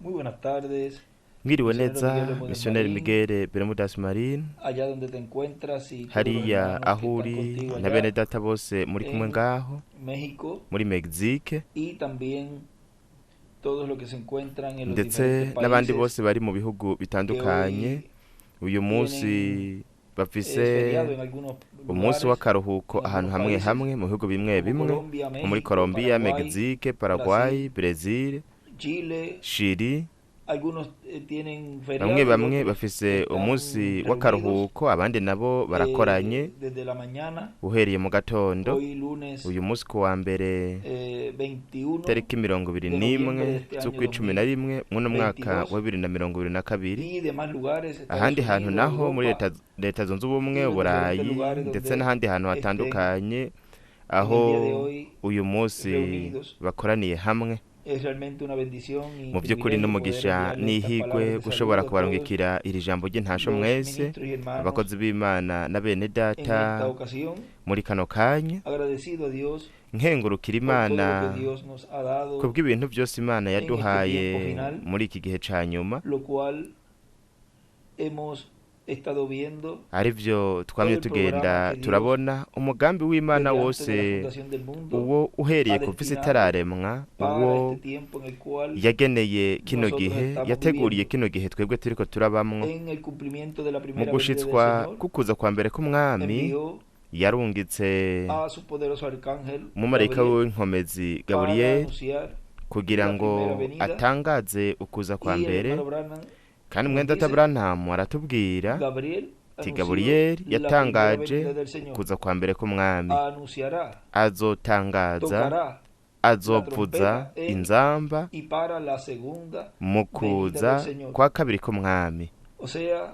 Muy buenas tardes, Ngiriwe misionero Miguel neza Bermúdez missionnaire Marín, Miguel Bermudas Marine allá donde te encuentras y todos los hariya hermanos que aho están uri contigo na bene allá data bose muri kumwe en ngaho México muri Mexique y también todos los que se encuentran en los diferentes ndetse n'abandi países bose bari mu bihugu que bitandukanye hoy uyu tienen munsi es feriado bafise en algunos umunsi lugares, w'akaruhuko en ahantu algunos hamwe países, hamwe mu bihugu bimwe como bimwe Colombia, nko muri México, Colombia, Paraguay, Mexique, Paraguay, Brasil, Brazil, Chile. Chili. Algunos tienen Bamwe feriado y bamwe otros bafise están umunsi reunidos w'akaruhuko abandi nabo barakoranye desde la mañana. uhereye mu gatondo. Hoy lunes Uyu munsi ku wa mbere 21 tariki 21 de noviembre de este año z'ukwicumi na rimwe mw'uno mwaka 2022 wa 2022. y demás lugares, Estados Ahandi hantu Unidos, naho muri Europa leta zunze ubumwe, y los diferentes Uburayi lugares ndetse donde n'ahandi hantu estén hatandukanye en el día de aho hoy uyu munsi reunidos. bakoraniye hamwe. Es realmente una bendición y Mu by'ukuri privilegio poder n'umugisha enviarles estas palabras n'ihigwe de gushobora saludo a todos kubarungikira iri jambo ry'intasho los mwese ministros y hermanos abakozi b'Imana na bene en esta data ocasión. muri kano kanya, Agradecido a Dios nkengurukira por todo Imana lo que Dios nos ha dado kubw'ibintu byose Imana en este yaduhaye tiempo final, muri iki gihe ca nyuma, lo cual hemos estado viendo ari byo todo twamye el tugenda programa que Dios turabona umugambi w'Imana desde antes de la wose, fundación del mundo uwo uhereye ha ku visi destinado itararemwa, para uwo este tiempo en el cual yageneye kino nosotros gihe, estamos yateguriye viviendo, kino gihe twebwe turiko turabamwo. en el cumplimiento de la Mu primera venida del gushitswa Señor. kukuza kwa mbere k'umwami Envió yarungitse a su poderoso arcángel umumarayika Gabriel w'inkomezi para Gaburiyeli anunciar kugira la ngo primera venida, atangaze ukuza kwa y el mbere. hermano Branham Kandi nos mwenda dice, Aburahamu aratubwira Gabriel ati anunció Gaburiyeli la primera yatangaje venida del Señor, ukuza kwa mbere k'umwami, anunciará, azotangaza, tocará azovuza inzamba y para la segunda mu venida del kuza Señor. kwa kabiri k'umwami. O sea,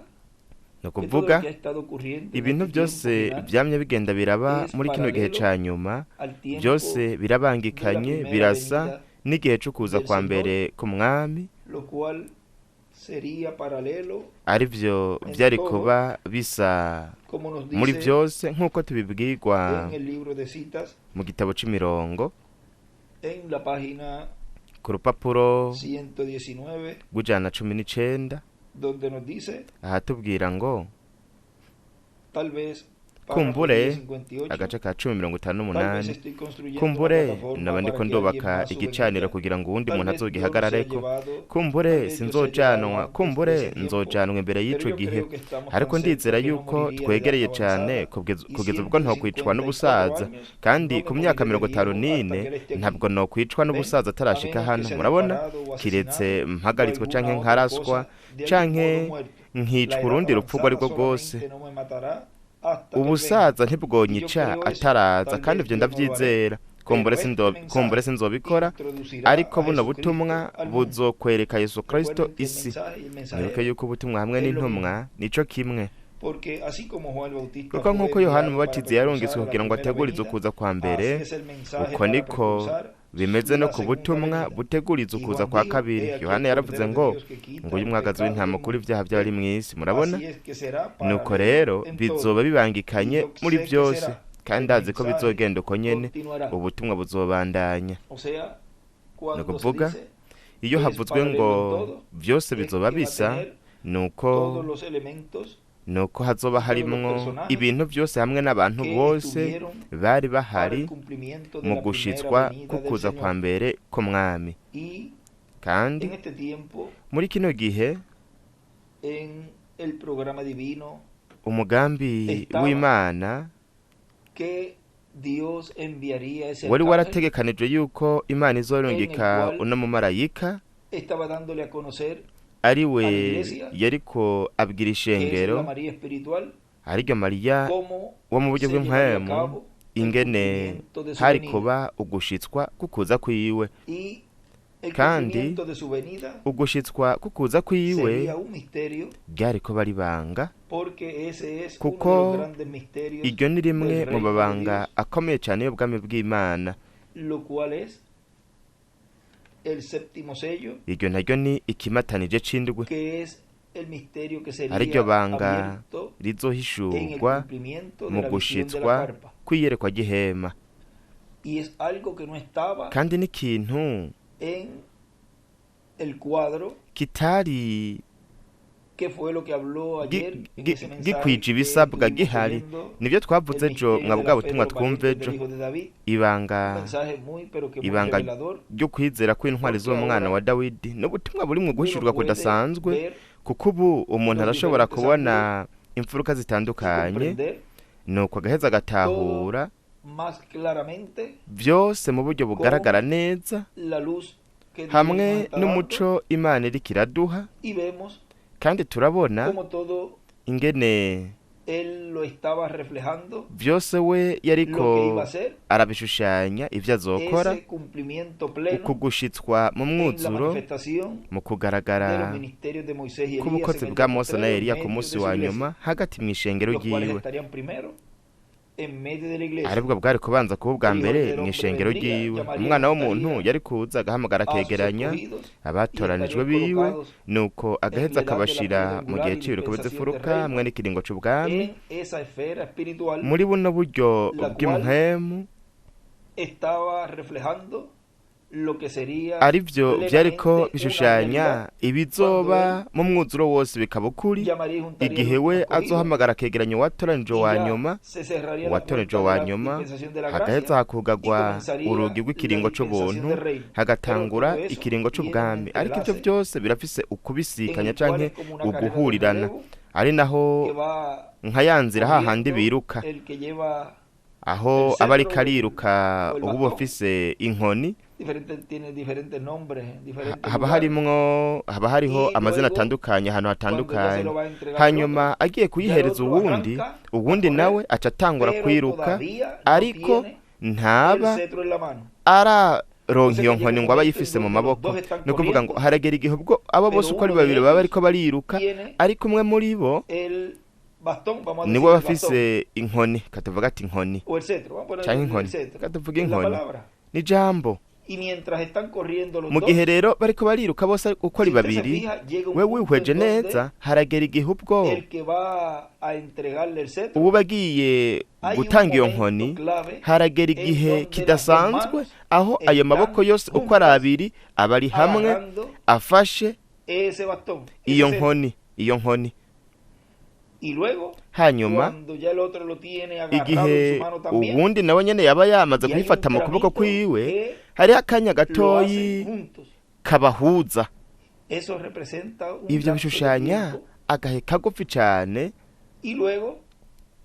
Ni que todo ukuvuga lo que ha estado ocurriendo en ibintu este tiempo byose final byamye bigenda biraba es muri kino gihe paralelo ca nyuma, al tiempo byose de la birabangikanye, primera birasa venida n'igihe cyo kuza del kwa Señor, mbere k'umwami, lo cual sería paralelo ari byo en byari todo, kuba bisa como nos muri dice byose nk'uko tubibwirwa en el libro de citas, mu gitabo c'imirongo en la página ku rupapuro 119, rw'119, donde nos dice, ahatubwira ngo tal vez, párrafo kumbure 58, agace ka tal vez 10:58, estoy construyendo kumbure una plataforma naba para ndiko que ndubaka alguien más igicaniro venga, kugira ngo uwundi tal muntu vez Dios nos sea azogihagarareko, llevado, tal kumbure vez Dios sea llevado sinzojanwa, antes de kumbure ese tiempo, nzojanwa imbere pero y'ico yo gihe. creo que estamos Ariko tan ndizera cerca que no yuko moriría de twegereye edad cane avanzada, y kugeza ubwo ntokwicwa 154 n'ubusaza, años kandi no ku me myaka moriré de 54 viejo hasta que Él esté aquí. ntabwo nokwicwa Ven, n'ubusaza a atarashika menos que hano, sea murabona, disparado o kiretse asesinado o mpagaritswe alguna canke otra nkaraswa cosa de algún canke modo muerto. La nkicwa edad urundi rupfu urwo avanzada arirwo rwose. solamente no me matará hasta que Él venga. Ubusaza Y yo ntibwonyica creo eso, ataraza, tal kandi vez ivyo yo no lo haré, ndavyizera. pero Kumbure este sinzobikora, mensaje introducirá ariko a buno Jesucristo butumwa al mundo. buzokwereka Yesu Kristo Recuerden que el isi. mensaje y el Mwibuke mensajero yuko ubutumwa hamwe es lo n'intumwa mismo, nico kimwe, porque así como Juan el Bautista kuko fue nk'uko Yohana enviado para Umubatizi yarungitswe precursar a la kugira ngo primera ategurize venida, ukuza kwa así mbere, es el mensaje uko para niko precursar bimeze no la ku segunda butumwa venida. buteguriza Y ukuza Juan kwa dijo, kabiri. he aquí Yohana el yaravuze Cordero de ngo Dios que quita nguyu el umwagazi pecado del w'intama kuri mundo. ibyaha by'abari mu isi, murabona. Así es que será Nuko paralelo rero en bizoba todo. Y bibangikanye yo muri sé que byose, será, kandi el ndazi ko mensaje bizogenda uko nyene, continuará. ubutumwa buzobandanya. O sea, Ni cuando se ukuvuga dice iyo que es havuzwe ngo paralelo en todo, byose es bizoba que va a bisa, tener nuko todos los elementos nuko hazoba y todos los harimwo personajes ibintu byose hamwe n'abantu que bose estuvieron bari para bahari el cumplimiento de mu la primera gushitswa venida del kukuza kwa Señor. mbere k'umwami. Y Kandi en este tiempo, muri kino gihe en el programa divino, umugambi estaba w'Imana que Dios enviaría ese wari arcángel warategekanijwe yuko Imana en el izorungika cual uno mumarayika estaba dándole a conocer ari a la we iglesia, yariko abwira que es la ishengero, María espiritual, ariryo Mariya cómo wo mu buryo se llevaría a bw'impwemu, cabo el ingene cumplimiento de su hari venida. kuba ugushitswa kukuza kwiwe, Y el kandi cumplimiento de su venida ugushitswa kukuza kwiwe sería un misterio, ryari ko bari banga, porque ese es kuko uno de los grandes misterios iryo ni rimwe del mu reino de mabanga Dios, akomeye cyane y'ubwami bw'Imana. lo cual es el séptimo sello, Iryo naryo ni ikimatanije c'indwi, que es el misterio que sería ariryo banga abierto en el rizohishurwa cumplimiento de mu la visión de la gushitswa carpa. kw'iyerekwa ry'ihema, Y es algo que no estaba kandi n'ikintu en el cuadro kitari que fue lo que habló ayer en ese mensaje gikwije que ibisabwa estuvimos gihari oyendo, nibyo el twavuze ejo misterio mwa de bwa la fe de butumwa los twumva valientes del ejo hijo de David, un ibanga mensaje muy pero que muy ibanga revelador, ryo kwizera kw'intwari porque z'umwana ahora wa Dawidi n'ubutumwa buri mu uno guhishurwa puede kudasanzwe ver kuko ubu umuntu los arashobora diferentes kubona ángulos imfuruka y zitandukanye comprender nuko agaheza todo agatahura más claramente byose mu buryo bugaragara con neza la luz que Dios nos hamwe está dando, n'umuco Imana iriko iraduha y vemos kandi turabona como todo ingene él lo estaba reflejando, byose we lo que iba a yariko hacer, arabishushanya ivyo azokora ese cumplimiento pleno ukugushitswa mu en la mwuzuro manifestación mu de los kugaragara ministerios de Moisés y Elías k'ubukozi en el bwa día Mose na postrero, en Eliya ku medio munsi de su wa iglesia, nyuma hagati mw'ishengero los cuales ryiwe estarían primero en medio de la iglesia. aribwo bwari kubanza kuba ubwa El Hijo mbere del Hombre mw'ishengero vendría, ryiwe llamaría y umwana w'umuntu juntaría yari kuza agahamagara a sus akegeranya escogidos y abatoranijwe estarían biwe colocados nuko en agaheza la edad de la akabashira piedra mu angular gihe y c'ibiruko dispensación de bizifuruka hamwe reino n'ikiringo c'ubwami en esa esfera espiritual, muri buno buryo la cual bw'impwemu estaba reflejando lo que sería arivyo vyariko plenamente una bishushanya realidad ibizoba mu mwuzuro wose bikaba ukuri llamaría y juntaría igihe a los we escogidos azohamagara akegeranya uwatoranije y wa ya nyuma se cerraría la uwatoranije puerta de wa la nyuma dispensación de la hagaheza gracia y hakugagwa comenzaría urugi la rw'ikiringo dispensación c'ubuntu del reino. Pero hagatangura todo eso ikiringo tiene un c'ubwami ariko ivyo entrelace byose birafise en ukubisikanya el cual canke es como una carrera de uguhurirana relevo ari que naho va nka ya nzira hahandi corriendo biruka el que lleva aho el aba ariko cetro ariruka o el uba bastón. ufise inkoni Tiene diferentes nombres, diferentes haba lugares. haba hariho Y amazina luego, atandukanye ahantu Cuando ya se hatandukanye lo va a entregar al hanyuma otro, agiye ya el kuyihereza otro uwundi arranca a uwundi nawe correr, aca atangura pero kwiruka todavía no ariko tiene el ntaba cetro en la mano. araronka Entonces iyo que llega nkoni un ngo aba momento en ayifise mu donde los maboko dos están ni ukuvuga ngo corriendo, haragera igihe ubwo abo bose pero uko ari uno de babiri baba ellos bariko bariruka tiene ariko umwe muri bo el bastón, vamos a niwe decir aba el bastón, afise inkoni katuvuga ati inkoni o el cetro, vamos a poner canke el inkoni cetro, katuvuga que es la inkoni palabra. ni jambo Y mientras están corriendo los mu dos, gihe rero bariko bariruka bose uko ari si usted se babiri fija, llega un we punto wihweje en donde neza haragera igihe ubwo el que va a entregarle el cetro, ubu bagiye hay un gutanga iyo momento nkoni clave haragera en igihe donde las dos kidasanzwe manos aho ayo maboko están yose uko ari juntas abiri aba ari hamwe agarrando afashe ese bastón, ese iyo cetro. nkoni Y luego, hanyuma cuando ya el otro lo tiene agarrado en igihe su mano también, uwundi nawe nyene yaba yamaze y hay un kuyifata mu kuboko tramito kwiwe que hariho akanya lo gatoyi hacen juntos. kabahuza Eso representa un ivyo lapso de bishushanya tiempo. agahe kagufi cane Y luego,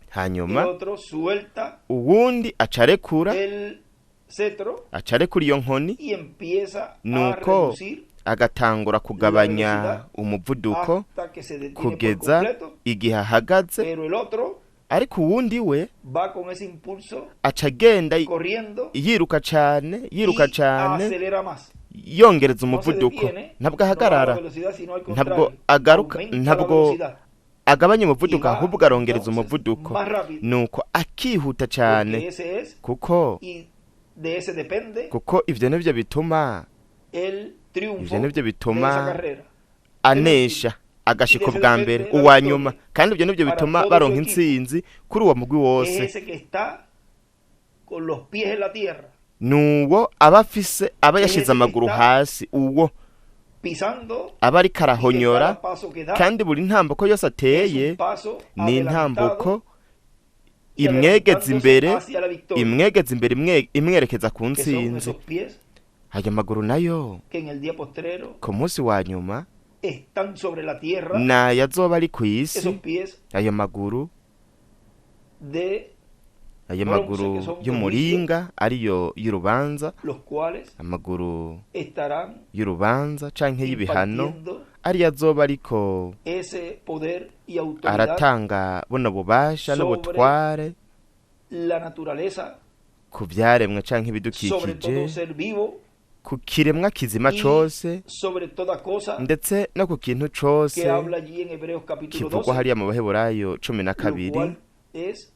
el hanyuma otro suelta uwundi acarekura el cetro acarekura iyo nkoni y empieza a nuko reducir agatangura kugabanya velocidad umuvuduko hasta que se detiene por kugeza completo, igihe ahagaze pero el otro ariko uwundi we va con ese impulso aca agenda corriendo yiruka cane y acelera más. yongereza No se umuvuduko detiene, ntabwo no baja la ahagarara velocidad, sino al ntabwo contrario, agaruka aumenta la ntabwo velocidad. agabanya umuvuduko Y va, ahubwo arongereza entonces, umuvuduko más rápido, nuko akihuta porque cane ese es, kuko y de ese depende ivyo nivyo bituma el triunfo ivyo nivyo de bituma esa carrera. anesha agashika ubwa mbere uwa nyuma kandi ivyo nivyo bituma baronka intsinzi kuri uwo mugwi Es wose ese que está con los pies en la tierra, nuwo aba afise aba Ese yashize que amaguru está hasi uwo pisando, aba ariko y que arahonyora cada paso que da kandi buri ntambuko yose es ateye un paso ni intambuko adelantado y imwegeza adelantándose imbere hacia la victoria, imwegeza imbere imwerekeza ku que son ntsinzi esos pies ayo maguru nayo que en el día postrero ku munsi wa nyuma están sobre la tierra, nayo azoba ari ku esos isi pies ayo maguru bronce, maguru que son de y'umuringa ariyo y'urubanza los cuales amaguru estarán y'urubanza canke y'ibihano impartiendo ariyo azoba ariko ese poder y autoridad aratanga buno bubasha sobre n'ubutware la naturaleza, ku vyaremwe canke sobre ibidukikije todo ser vivo ku kiremwa kizima y cose sobre toda cosa, ndetse no ku kintu que cose habla allí en Hebreos capítulo kivugwa 12, hariya mu baheburayo 12 lo cual es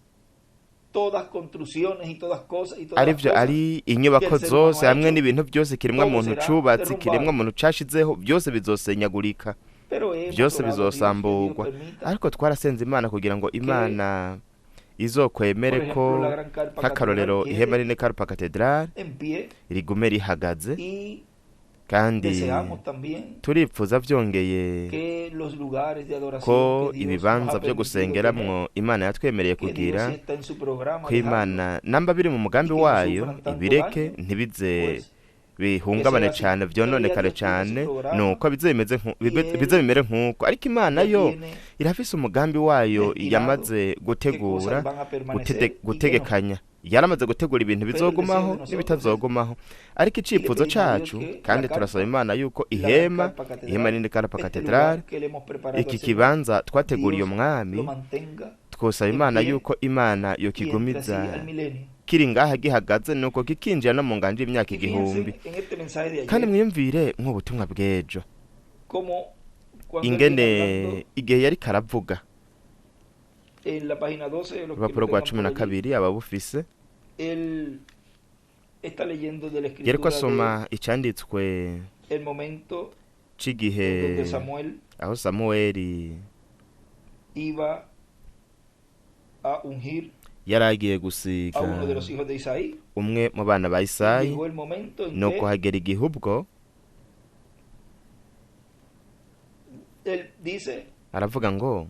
todas construcciones y todas cosas y todas arivyo cosas ari inyubako que el ser humano zose ha hamwe hecho, n'ibintu byose kiremwa todo muntu será cubatse derrumbado. kiremwa muntu cashizeho byose bizosenyagurika pero hemos byose orado a Dios que Dios bizosamburwa permita, ariko twarasenze imana kugira ngo imana izokwemere por ko ejemplo, la gran carpa nk'akarorero catedral ihema quede rinini karupa katedrali en pie rigume rihagaze y kandi deseamos también turipfuza byongeye que los lugares de adoración ko que Dios nos ibibanza ha byo permitido gusengeramwo tener, imana yatwemereye que Dios kugira si está en su programa ko imana namba biri mu mugambi y que no wayo sufran tanto ibireke daño, ntibize pues bihungabane que sea cyane así. vyononekare Todavía Dios tiene su cyane programa nuko bize y bimere nk'uko ariko imana ya yo tiene irafise umugambi wayo destinado yamaze qué gutegura cosas van a permanecer y qué no. gutegekanya yaramaze gutegura ibintu Pero el deseo bizogumaho de nosotros es n'ibitazogumaho ariko y le icifuzo pedimos a Dios cacu que kandi la turasaba carpa, imana yuko la gran ihema carpa ihema catedral, nini karapa este katedrali lugar que le hemos preparado iki al Señor, kibanza twateguriye Dios umwami lo mantenga twosaba en imana pie yuko imana y entre así yokigumiza al milenio. kiri ngaha gihagaze nuko kikinjira no mu nganje y'imyaka Y igihumbi fíjense en este mensaje de kandi ayer, mwiyumvire nk'ubutumwa bw'ejo como cuando él ingene viene hablando igihe yari karavuga en la página 12, los que lo urupapuro rwa tengan cumi por na allí, kabiri ababufise él está leyendo de la yariko escritura de asoma icanditswe el momento c'igihe en donde Samuel aho samuweli iba a ungir yari agiye a gusiga uno de los hijos de Isaí. umwe mu bana ba isayi Llegó el momento en nuko que hagera igihe ubwo él dice, aravuga ngo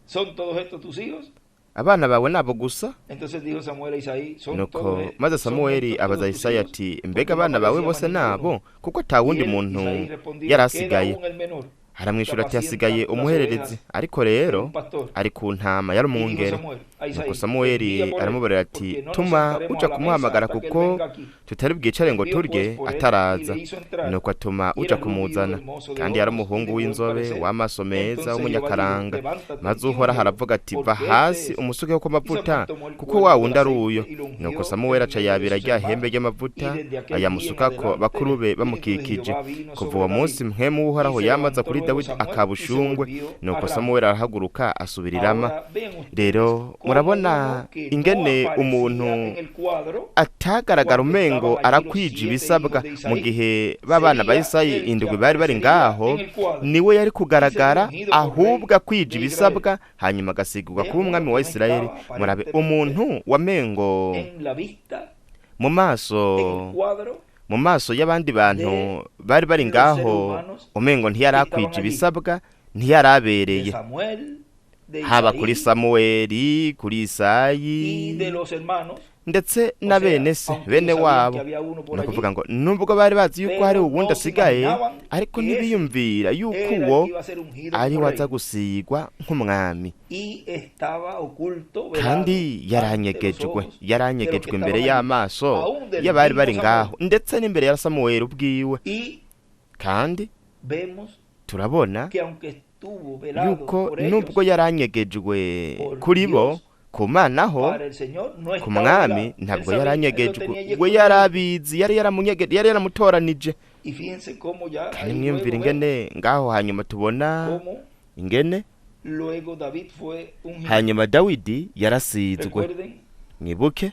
¿son todos estos tus hijos? abana bawe nabo gusa Entonces dijo Samuel a Isaí, son nuko todos, maze son samuweli estos abaza todos tus isayi hijos? ati Porque mbega no abana bawe aparecía bose más ninguno. nabo kuko ata Y wundi él, muntu Isaí respondía, yari queda asigaye aún el menor, aramwishyura ati apacienta hasigaye las umuhererezi ovejas ariko de rero un pastor. ari ku ntama yari Y dijo umwungere Samuel a nuko Isaí, samuweli envía por él, aramubarira ati porque no nos tuma sentaremos uja a la mesa kumuhamagara hasta que él kuko venga aquí. tutari bwicare ngo Envió turye pues por él y ataraza le hizo entrar. nuko atuma Y uja era rubio, kumuzana hermoso de kandi yari ojos y umuhungu de buen w'inzobe parecer. w'amaso meza Entonces Jehová dijo, w'umunyakaranga levántate maze y uhoraho úngelo, aravuga ati va porque hasi este es. umusukeho ko Y amavuta Samuel tomó el kuko cuerno wa del wundi ari aceite uyo y lo ungió nuko en samuweli aca medio de yabira sus rya hermanos. hembe Y ry'amavuta desde aquel día en ayamusukako adelante bakuru be el espíritu de bamukikije Jehová vino kuva sobre uwo David. munsi mpwemu w'uhoraho Y se yamaza levantó kuri luego dawidi Samuel y se akabushungwe volvió a nuko Rama. samuweli arahaguruka asubira i Rama Ahora vean ustedes rero cómo murabona uno que no ingene aparecía umuntu en el cuadro atagaragara cuando umengo estaban allí los arakwija 7 ibisabwa hijos de mu Isaí, gihe b'abana ba sería isayi el que indwi bari bari aparecería ngaho en el cuadro niwe yari y sería kugaragara ungido por rey ahubwo akwija de ibisabwa Israel. hanyuma agasigurwa Es kuba uno umwami que wa no isirayeli estaba murabe aparentemente umuntu wamengo en la vista, mu maso en el cuadro mu maso y'abandi bantu de bari bari los seres ngaho humanos umengo ntiyari que estaban akwija allí, ibisabwa de ntiyarabereye Samuel, de haba kuri Isaí samuweli kuri y isayi de los hermanos. ndetse O na sea, bene se aunque bene ellos sabían wabo que había uno por ni allí, ukuvuga ngo nubwo bari bazi yuko hari pero uwundi no se asigaye imaginaban ariko que ese ntibiyumvira yuko era uwo el que iba a ser ungido ari como waza rey. gusigwa nk'umwami Y estaba oculto, velado kandi ante los yaranyegejwe ojos de los yaranyegejwe que imbere estaban allí, y'amaso aún del y'abari bari mismo ngaho Samuel. ndetse n'imbere ya samuweli ubwiwe Y kandi vemos turabona que aunque estuvo velado yuko por ellos, nubwo yaranyegejwe por kuri bo Dios, ku mana ho para el Señor no ku estaba mwami velado. Él ntabwo sabía, él lo yaranyegejwe tenía allí we escondido. yari abizi yari yaramutoranije Y fíjense cómo ya kandi ahí mwiyumvire luego vemos ingene ngaho hanyuma tubona cómo ingene luego David fue ungido. hanyuma dawidi yarasizwe Recuerden mwibuke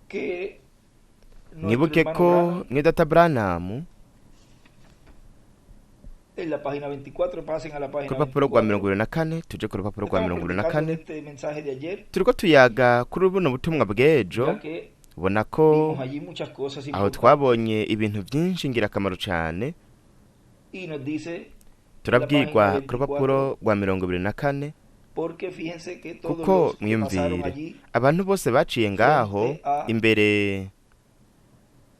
que nuestro mwibuke hermano ko Branham, mwidata buranamu en la página 24, pasen a la ku página rupapuro rwa 24. 24 tuje ku rupapuro rwa Estamos predicando 24 este mensaje de ayer, turiko tuyaga kuri buno butumwa bw'ejo ya que ubona ko vimos allí muchas cosas aho importantes. twabonye ibintu byinshi ngirakamaro cyane Y nos dice turabwirwa ku rupapuro rwa 24 porque fíjense que todos kuko los que pasaron mwiyumvire allí, abantu bose baciye ngaho frente a imbere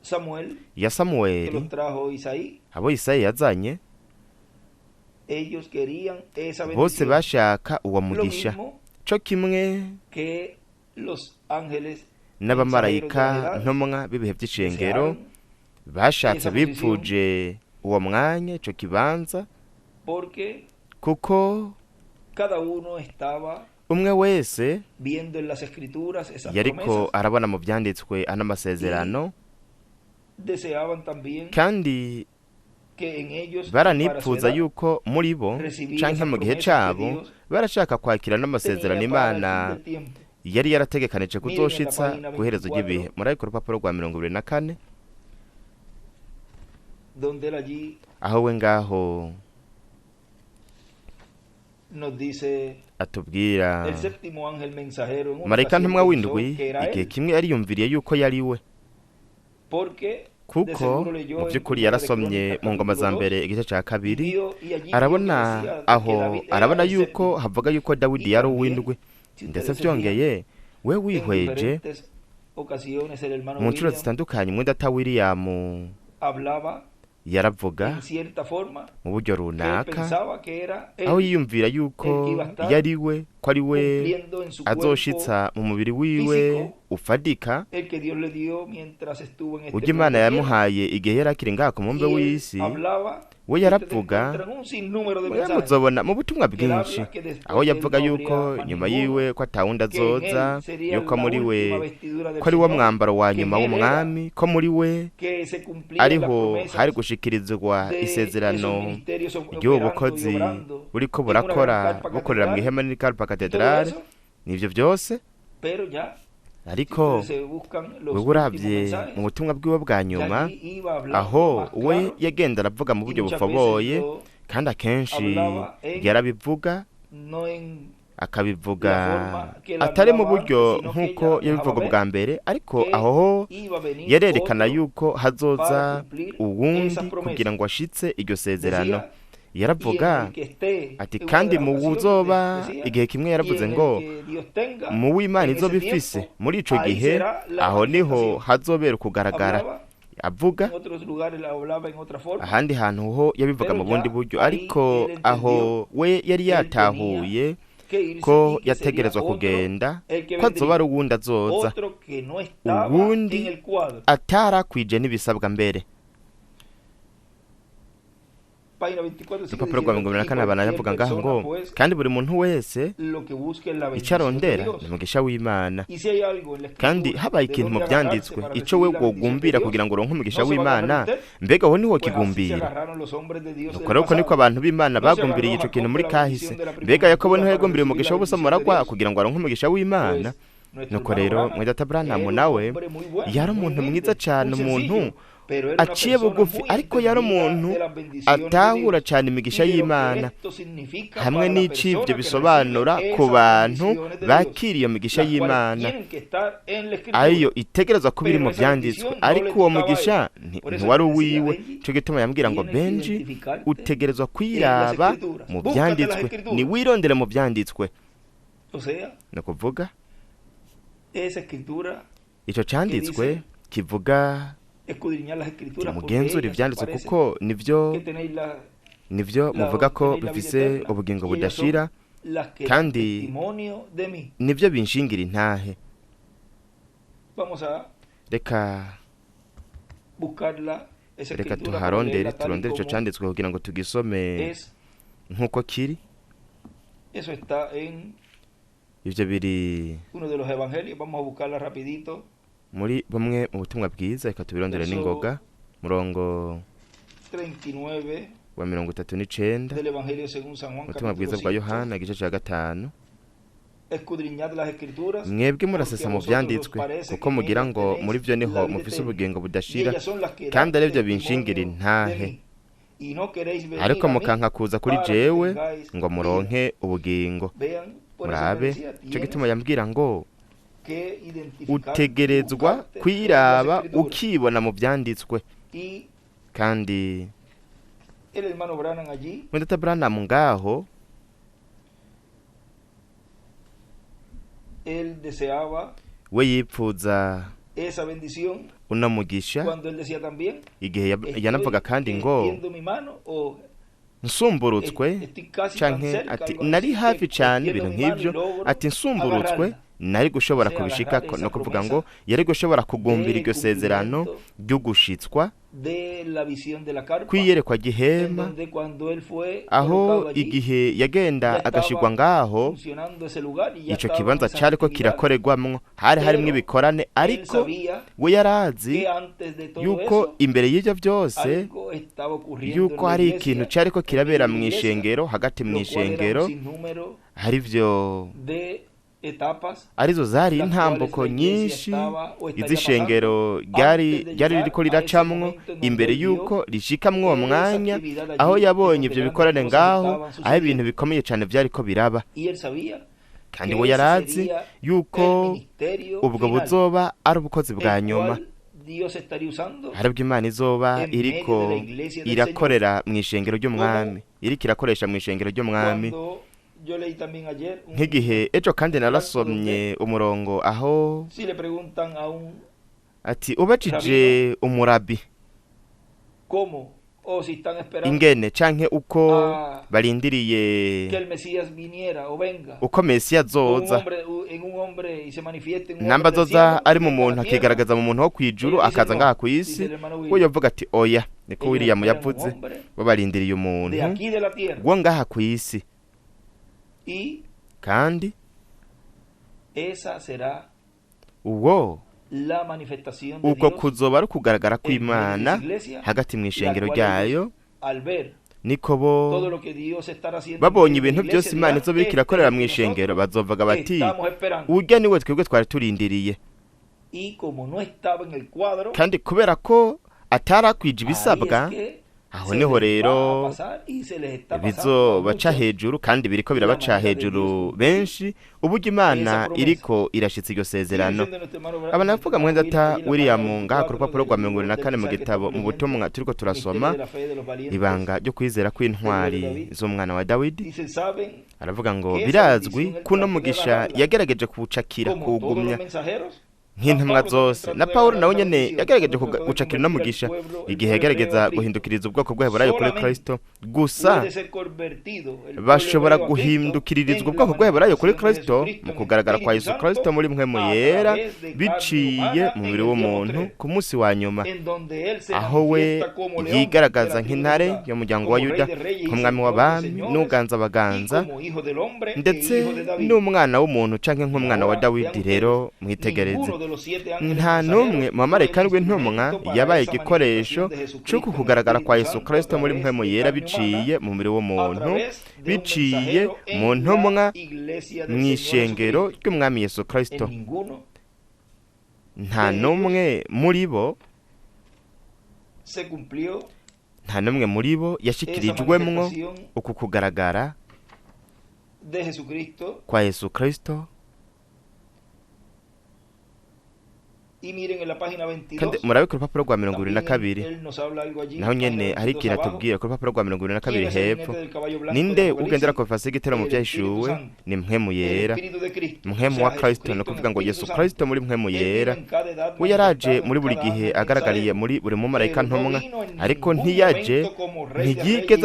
Samuel, ya que samuweli los trajo Isaí, abo isayi yazanye ellos querían esa bose bendición. bashaka uwo Lo mugisha mismo co kimwe que los ángeles n'abamarayika mensajeros de la edad ntomwa b'ibihe by'icengero desearon bashatse esa posición, bipfuje uwo mwanya ico kibanza porque kuko cada uno estaba umwe wese viendo en las escrituras esas yariko promesas, arabona mu byanditswe n'amasezerano deseaban también kandi que en ellos baranipfuza yuko muri bo recibir canke esas mu gihe promesas cabo que Dios barashaka kwakira n'amasezerano tenía para el imana fin del tiempo. yari yarategekanije Miren kuzoshitsa en la página ku iherezo 24, ry'ibihe muri ku rupapuro rwa 24 donde él allí aho we ngaho nos dice atubwira el séptimo ángel mensajero en una marayika ocasión ntumwa pensó w'indwi que era igihe él, kimwe yariyumviriye yuko yari we porque kuko mu by'ukuri yarasomye mu ngoma za mbere igice cya kabiri arabona aho arabona yuko havuga yuko Dawidi yari uw'indwi, ndetse byongeye we wihweje mu nshuro zitandukanye mwenda ta William yaravuga mu buryo runaka aho yiyumvira yuko yari we ko ari we azoshitsa mu mubiri wiwe ufadika ujya Imana yamuhaye igihe yari akiri ngaha ku mubumbe w'isi. We yaravuga muzobona mu butumwa bwinshi aho yavuga yuko nyuma yiwe ko atawundi azoza, yuko muri we ko ari wo mwambaro wa nyuma w'umwami, ko muri we ariho hari gushikirizwa isezerano ry'ubu bukozi buriko bukorera mu ihema n'i Katedrale. Nivyo byose ariko wewe uravye mu butumwa bwiwe bwa nyuma aho we yagenda aravuga mu buryo bufoboye, kandi akenshi yarabivuga akabivuga atari mu buryo nk'uko yabivuga bwa mbere, ariko aho yarerekana yuko hazoza uwundi kugira ngo ashitse iryo sezerano. Yaravuga ati kandi mu buzoba igihe kimwe yaravuze ngo mu w'Imana izoba ifise muri ico gihe aho niho hazobera kugaragara. Avuga ahandi hantu ho yabivuga mu bundi buryo, ariko aho we yari yatahuye ko yategerezwa kugenda, ko azoba ari uwundi azoza, uwundi atarakwije n'ibisabwa mbere. Urupapuro rwa 24 yavuga ngaho ngo kandi buri muntu wese icyo arondera ni umugisha w'Imana. Kandi habaye ikintu mu byanditswe icyo we wogumbira kugira ngo uronke umugisha w'Imana, mbega aho niho kigumbira. Nuko rero niko abantu b'Imana bagumbiriye icyo kintu muri kahise, mbega Yakobo niho yagumbiriye umugisha w'ubusamuragwa kugira ngo aronke umugisha w'Imana. Nuko rero Mwidata Branham nawe yari umuntu mwiza cyane, umuntu aciye bugufi, ariko yari umuntu atahura cyane imigisha y'Imana, hamwe n'icibyo bisobanura ku bantu bakiriye iyo migisha y'Imana ayo itegerezwa kuba iri mu byanditswe, ariko uwo mugisha ntiwari uwiwe. Cyo gituma yambwira ngo Benji, utegerezwa kwiraba mu byanditswe, ni wirondere mu byanditswe. Ni kuvuga icyo cyanditswe kivuga mugenzura ibyanditswe, kuko nivyo muvuga ko bifise ubugingo budashira, kandi nivyo binshingira intahe. Reka turondere icyo cyanditswe kugira ngo tugisome nk'uko kiri. Ivyo biri muri bamwe mu butumwa bwiza, reka tubirondere n'ingoga. Murongo wa 39 ubutumwa bwiza bwa Yohana igice cya 5. Mwebwe murasesa mu byanditswe kuko mugira ngo muri byo niho mufise ubugingo budashira, kandi ari byo binshingira intahe, ariko mukanka kuza kuri jewe ngo muronke ubugingo. Murabe, cyo gituma yambwira ngo utegerezwa kwiraba ukibona mu byanditswe. Kandi Mwidata Branham ngaho we yipfuza unamugisha igihe yanavuga kandi ngo nsumburutswe, canke ati nari hafi cyane ibintu nk'ibyo, ati nsumburutswe nari gushobora kubishika, no kuvuga ngo yari gushobora kugumbira iryo sezerano ryo gushitswa kwiyerekwa gihema, aho igihe yagenda agashirwa ngaho ico kibanza cyari ko kirakorerwamwo, hari harimwo ibikorane, ariko we yarazi yuko imbere y'ibyo byose yuko hari ikintu cyari ko kirabera mu ishengero, hagati mu ishengero hari byo arizo zari intambuko nyinshi izishengero ryari ririko riracamwo imbere yuko rishikamwo uwo mwanya, aho yabonye ibyo bikorane ngaho, aho ibintu bikomeye cyane byari ko biraba. Kandi we yarazi yuko ubwo buzoba ari ubukozi bwa nyuma, haribwo imana izoba iriko irakorera mu ishengero ry'umwami, iriko irakoresha mu ishengero ry'umwami. Nk'igihe ejo kandi narasomye umurongo aho ati ubajije umurabi ingene canke uko barindiriye uko Mesiya azoza, namba azoza ari mu muntu akigaragaza mu muntu wo kwijuru akaza ngaha ku isi, we yovuga ati oya, niko William yavuze, bo barindiriye umuntu wo ngaha ku isi. Kandi uwo ubwo kuzoba ari ukugaragara kw'Imana hagati mu ishengero ryayo, niko bo babonye ibintu byose Imana izo biriko irakorera mu ishengero bazovuga bati urya niwe twebwe twari turindiriye. Kandi kubera ko atarakwije ibisabwa, aho niho rero bizobaca hejuru, kandi biriko birabaca hejuru benshi, uburyo Imana iriko irashitsa iryo sezerano. Aba navuga mwenda ata William ngaha ku rupapuro rwa 24 mu gitabo mu butumwa turiko turasoma ibanga ryo kwizera kw'intwari z'umwana wa Dawidi, aravuga ngo birazwi kuno mugisha yagerageje kuwucakira kuwugumya nk'intumwa zose, na Pawulo nawe nyene yagerageje gucakira no mugisha igihe yagerageza guhindukiriza ubwoko bw'Abaheburayo kuri Kristo. Gusa bashobora guhindukiririzwa ubwoko bw'Abaheburayo kuri Kristo mu kugaragara kwa Yesu Kristo muri mpwemu yera biciye mu mubiri w'umuntu ku munsi wa nyuma, aho we yigaragaza nk'intare y'umuryango wa Yuda, nk'umwami w'abami n'uganza abaganza, ndetse n'umwana w'umuntu canke nk'umwana wa Dawidi. Rero mwitegereze, nta numwe mu bamarayika w'intumwa yabaye igikoresho cy'uko kugaragara kwa Yesu Kristo muri mpwemu yera biciye mu mubiri w'umuntu, biciye mu ntumwa mu ishengero ry'umwami Yesu Kristo. Nta numwe muri bo yashikirijwemwo uku kugaragara kwa Yesu Kristo. Kandi murabe ku rupapuro rwa 22 naho nyene hari ikintu atubwira ku rupapuro rwa 22 hepfo, ninde ugendera ku fasi y'igitero mu byahishuwe? Ni mpwemu yera, mpwemu wa Kristo. No kuvuga ngo Yesu Kristo muri mpwemu yera we yaraje muri buri gihe agaragariye muri buri mumarayika ntumwa, ariko ntiyigeze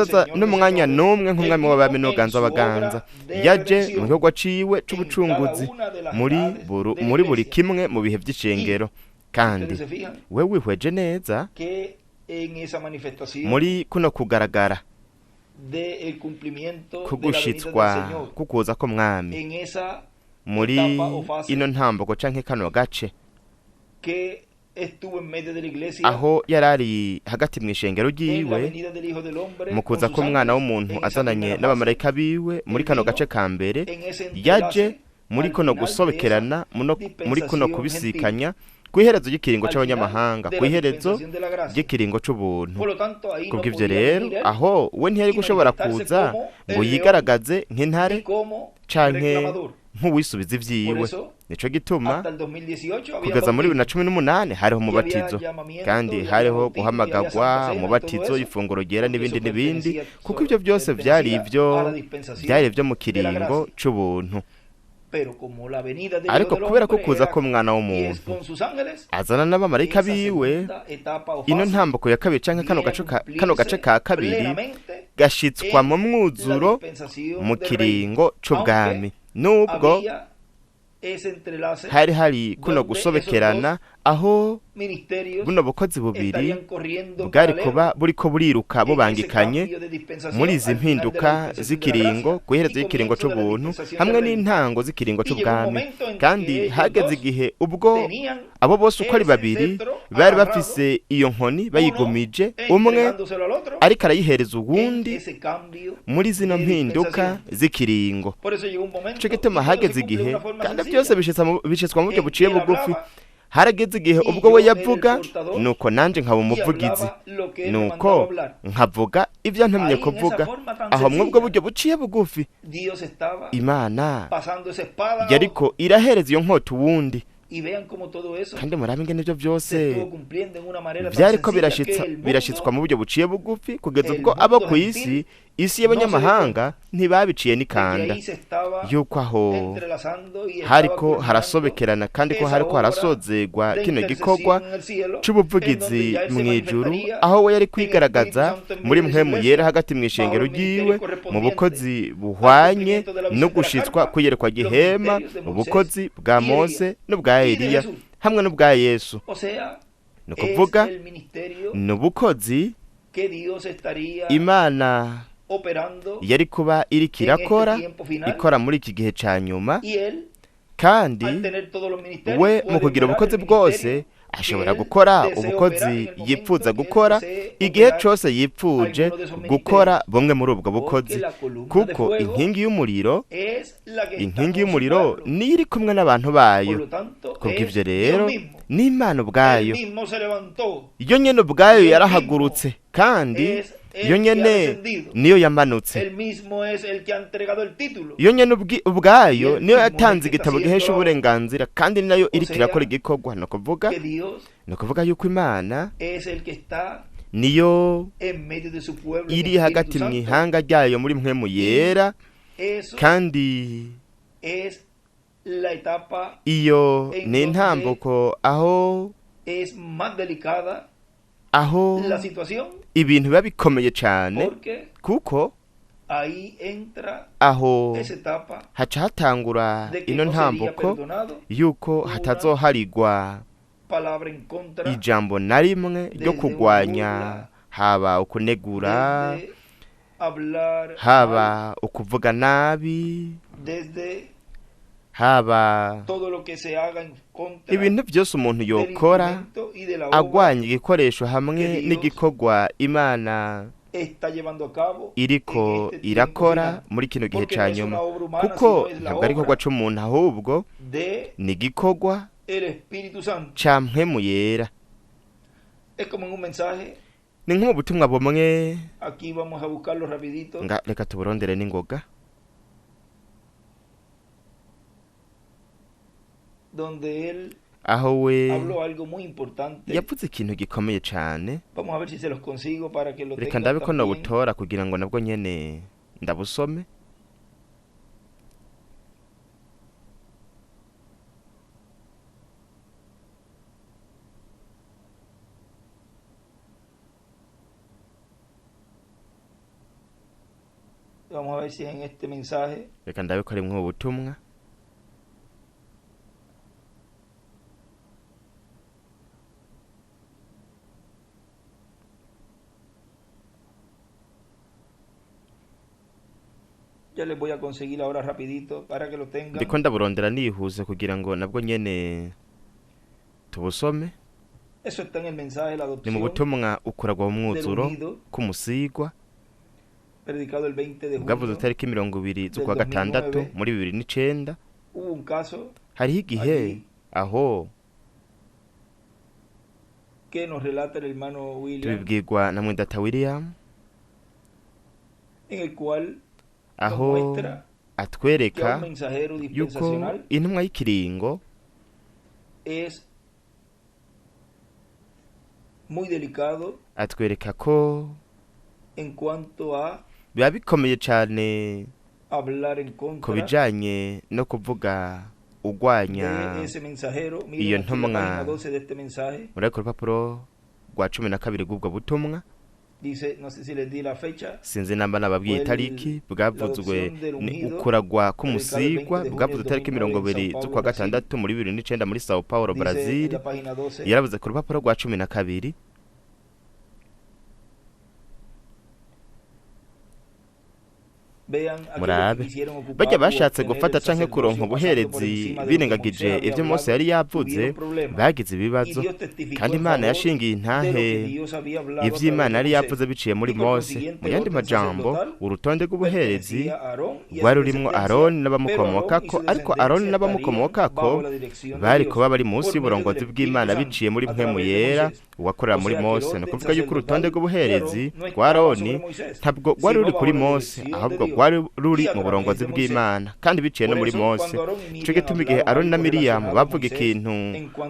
aza n'umwanya n'umwe nk'umwami w'abami n'uganza abaganza. Yaje mu gihugu ciwe c'ubucunguzi muri buri kimwe mu bihe by'ishengero. Kandi we wihweje neza muri kuno kugaragara kugushitswa kukuza ko mwami muri ino ntambuko canke kano gace aho yarari hagati mu ishengero ryiwe mu kuza ko mwana w'umuntu azananye n'abamarayika biwe muri kano gace ka mbere, yaje muri kuno gusobekerana muri kuno kubisikanya kwiherezo ry'ikiringo c'abanyamahanga, kwiherezo ry'ikiringo c'ubuntu. Kubw'ivyo rero aho we ntiyari gushobora kuza ngo yigaragaze nk'intare canke nk'uwisubiza ivyiwe. Nico gituma kugeza muri 2018 hariho umubatizo, kandi hariho guhamagagwa umubatizo, ifunguro ryera n'ibindi, kuko ivyo byose byari ivyo mu kiringo c'ubuntu. Ariko kubera ko kuza ko mwana w'umuntu azana n'abamarayika biwe, ino ntambuko ya kabiri canke kano gace ka kabiri gashitswa mu mwuzuro mu kiringo c'ubwami, nubwo hari kuno gusobekerana aho buno bukozi bubiri bwari kuba buriko buriruka bubangikanye muri izi mpinduka z'ikiringo, kuhereza y'ikiringo c'ubuntu hamwe n'intango z'ikiringo c'ubwami. Kandi hageze igihe ubwo abo bose uko ari babiri bari bafise iyo nkoni bayigumije, umwe ariko arayihereza uwundi muri zino mpinduka z'ikiringo. Ico gituma hageze igihe, kandi byose bishitswa mu buryo buciye bugufi, harageze igihe ubwo we yavuga nuko nanje nkaba umuvugizi, nuko nkavuga ivyo ntumye kuvuga. Aho mwubwo buryo buciye bugufi Imana yariko irahereza iyo nkota uwundi kandi murabe ingene ibyo byose byariko birashitswa mu buryo buciye bugufi kugeza ubwo abo ku isi y'abanyamahanga ntibabiciye n'ikanda yuko aho hariko harasobekerana kandi ko hariko harasozegwa kino gikorwa c'ubuvugizi mw'ijuru aho we yari kwigaragaza muri mpwemu yera hagati mw'ishengero ryiwe mu bukozi buhwanye no gushitswa kuyerekwa gihema mu bukozi bwa Mose n'ubwa Eliya hamwe n'ubwa Yesu. Ni ukuvuga ni ubukozi Imana yari kuba iriko ikora muri iki gihe ca nyuma, kandi we mu kugira ubukozi bwose ashobora gukora ubukozi yipfuza gukora igihe cyose yipfuje gukora bumwe muri ubwo bukozi, kuko inkingi y'umuriro niyo iri kumwe n'abantu bayo. Kubw'ivyo rero n'Imana ubwayo iyo nyene ubwayo yarahagurutse, kandi iyo nyene niyo yamanutse, iyo nyene ubwayo niyo yatanze igitabo gihesha uburenganzira, kandi nayo iriko irakora igikorwa. Ni ukuvuga yuko Imana niyo iri hagati mw'ihanga ryayo muri mpwemu yera, kandi iyo ni intambuko aho ibintu biba bikomeye cyane, kuko aho haca hatangura ino ntambuko yuko hatazoharigwa ijambo na rimwe ryo kugwanya, haba ukunegura, haba ukuvuga nabi, haba ibintu byose umuntu yokora agwanya igikoresho hamwe n'igikorwa Imana iriko irakora muri kino gihe ca nyuma, kuko ntabwo ari igikorwa c'umuntu, ahubwo ni igikorwa ca mpwemu yera. Ni nk'ubutumwa bumwe, reka tuburondere n'ingoga, aho we yavuze ikintu gikomeye cyane. Reka ndabe ko nabutora kugira ngo nabwo nyene ndabusome. Reka ndabe ko ari nk'ubutumwa. Les voy a conseguir ahora rapidito para que lo tengan. Ndiko ndaburondera nihuse kugira ngo nabwo nyene tubusome. Eso está en el mensaje de la adopción. Ni mu butumwa ukuragwa mu mwuzuro kumusigwa, predicado el 20 de junio. Bwavuze tariki 20 z'ukwa gatandatu muri 2009. Hubo un caso. Hariho igihe aho que nos relata el hermano William. Tubibwirwa na mwendata William, en el cual aho atwereka yuko intumwa y'ikiringo atwereka ko biba bikomeye cyane ku bijanye no kuvuga ugwanya iyo ntumwa. Mureko urupapuro rwa 12 rw'ubwo butumwa, sinzi namba nababwiye itariki bwavuzwe ni ukuragwa k'umusigwa, bwavuze tariki 20 z'ukwa gatandatu muri 2009 muri Sao Paulo, Brazil. Yaravuze ku rupapuro rwa 12. Murabe bajya bashatse gufata canke kuronka ubuherezi binengagije ivyo Mose yari yavuze, bagize ibibazo, kandi Imana yashingiye intahe ivy'Imana yari yavuze biciye muri Mose. Mu yandi majambo, urutonde rw'ubuherezi rwari rurimwo Aroni n'abamukomokako, ariko Aroni n'abamukomokako bari kuba bari munsi y'uburongozi bw'Imana biciye muri mpwemu yera uwakorera muri Mose. Ni ukuvuga yuko urutonde rw'ubuherezi rwa Aroni ntabwo rwari ruri kuri Mose, ahubwo rwari ruri mu burongozi bw'Imana kandi biciye no muri Mose. Ico gituma igihe Aroni na Miriyamu bavuga ikintu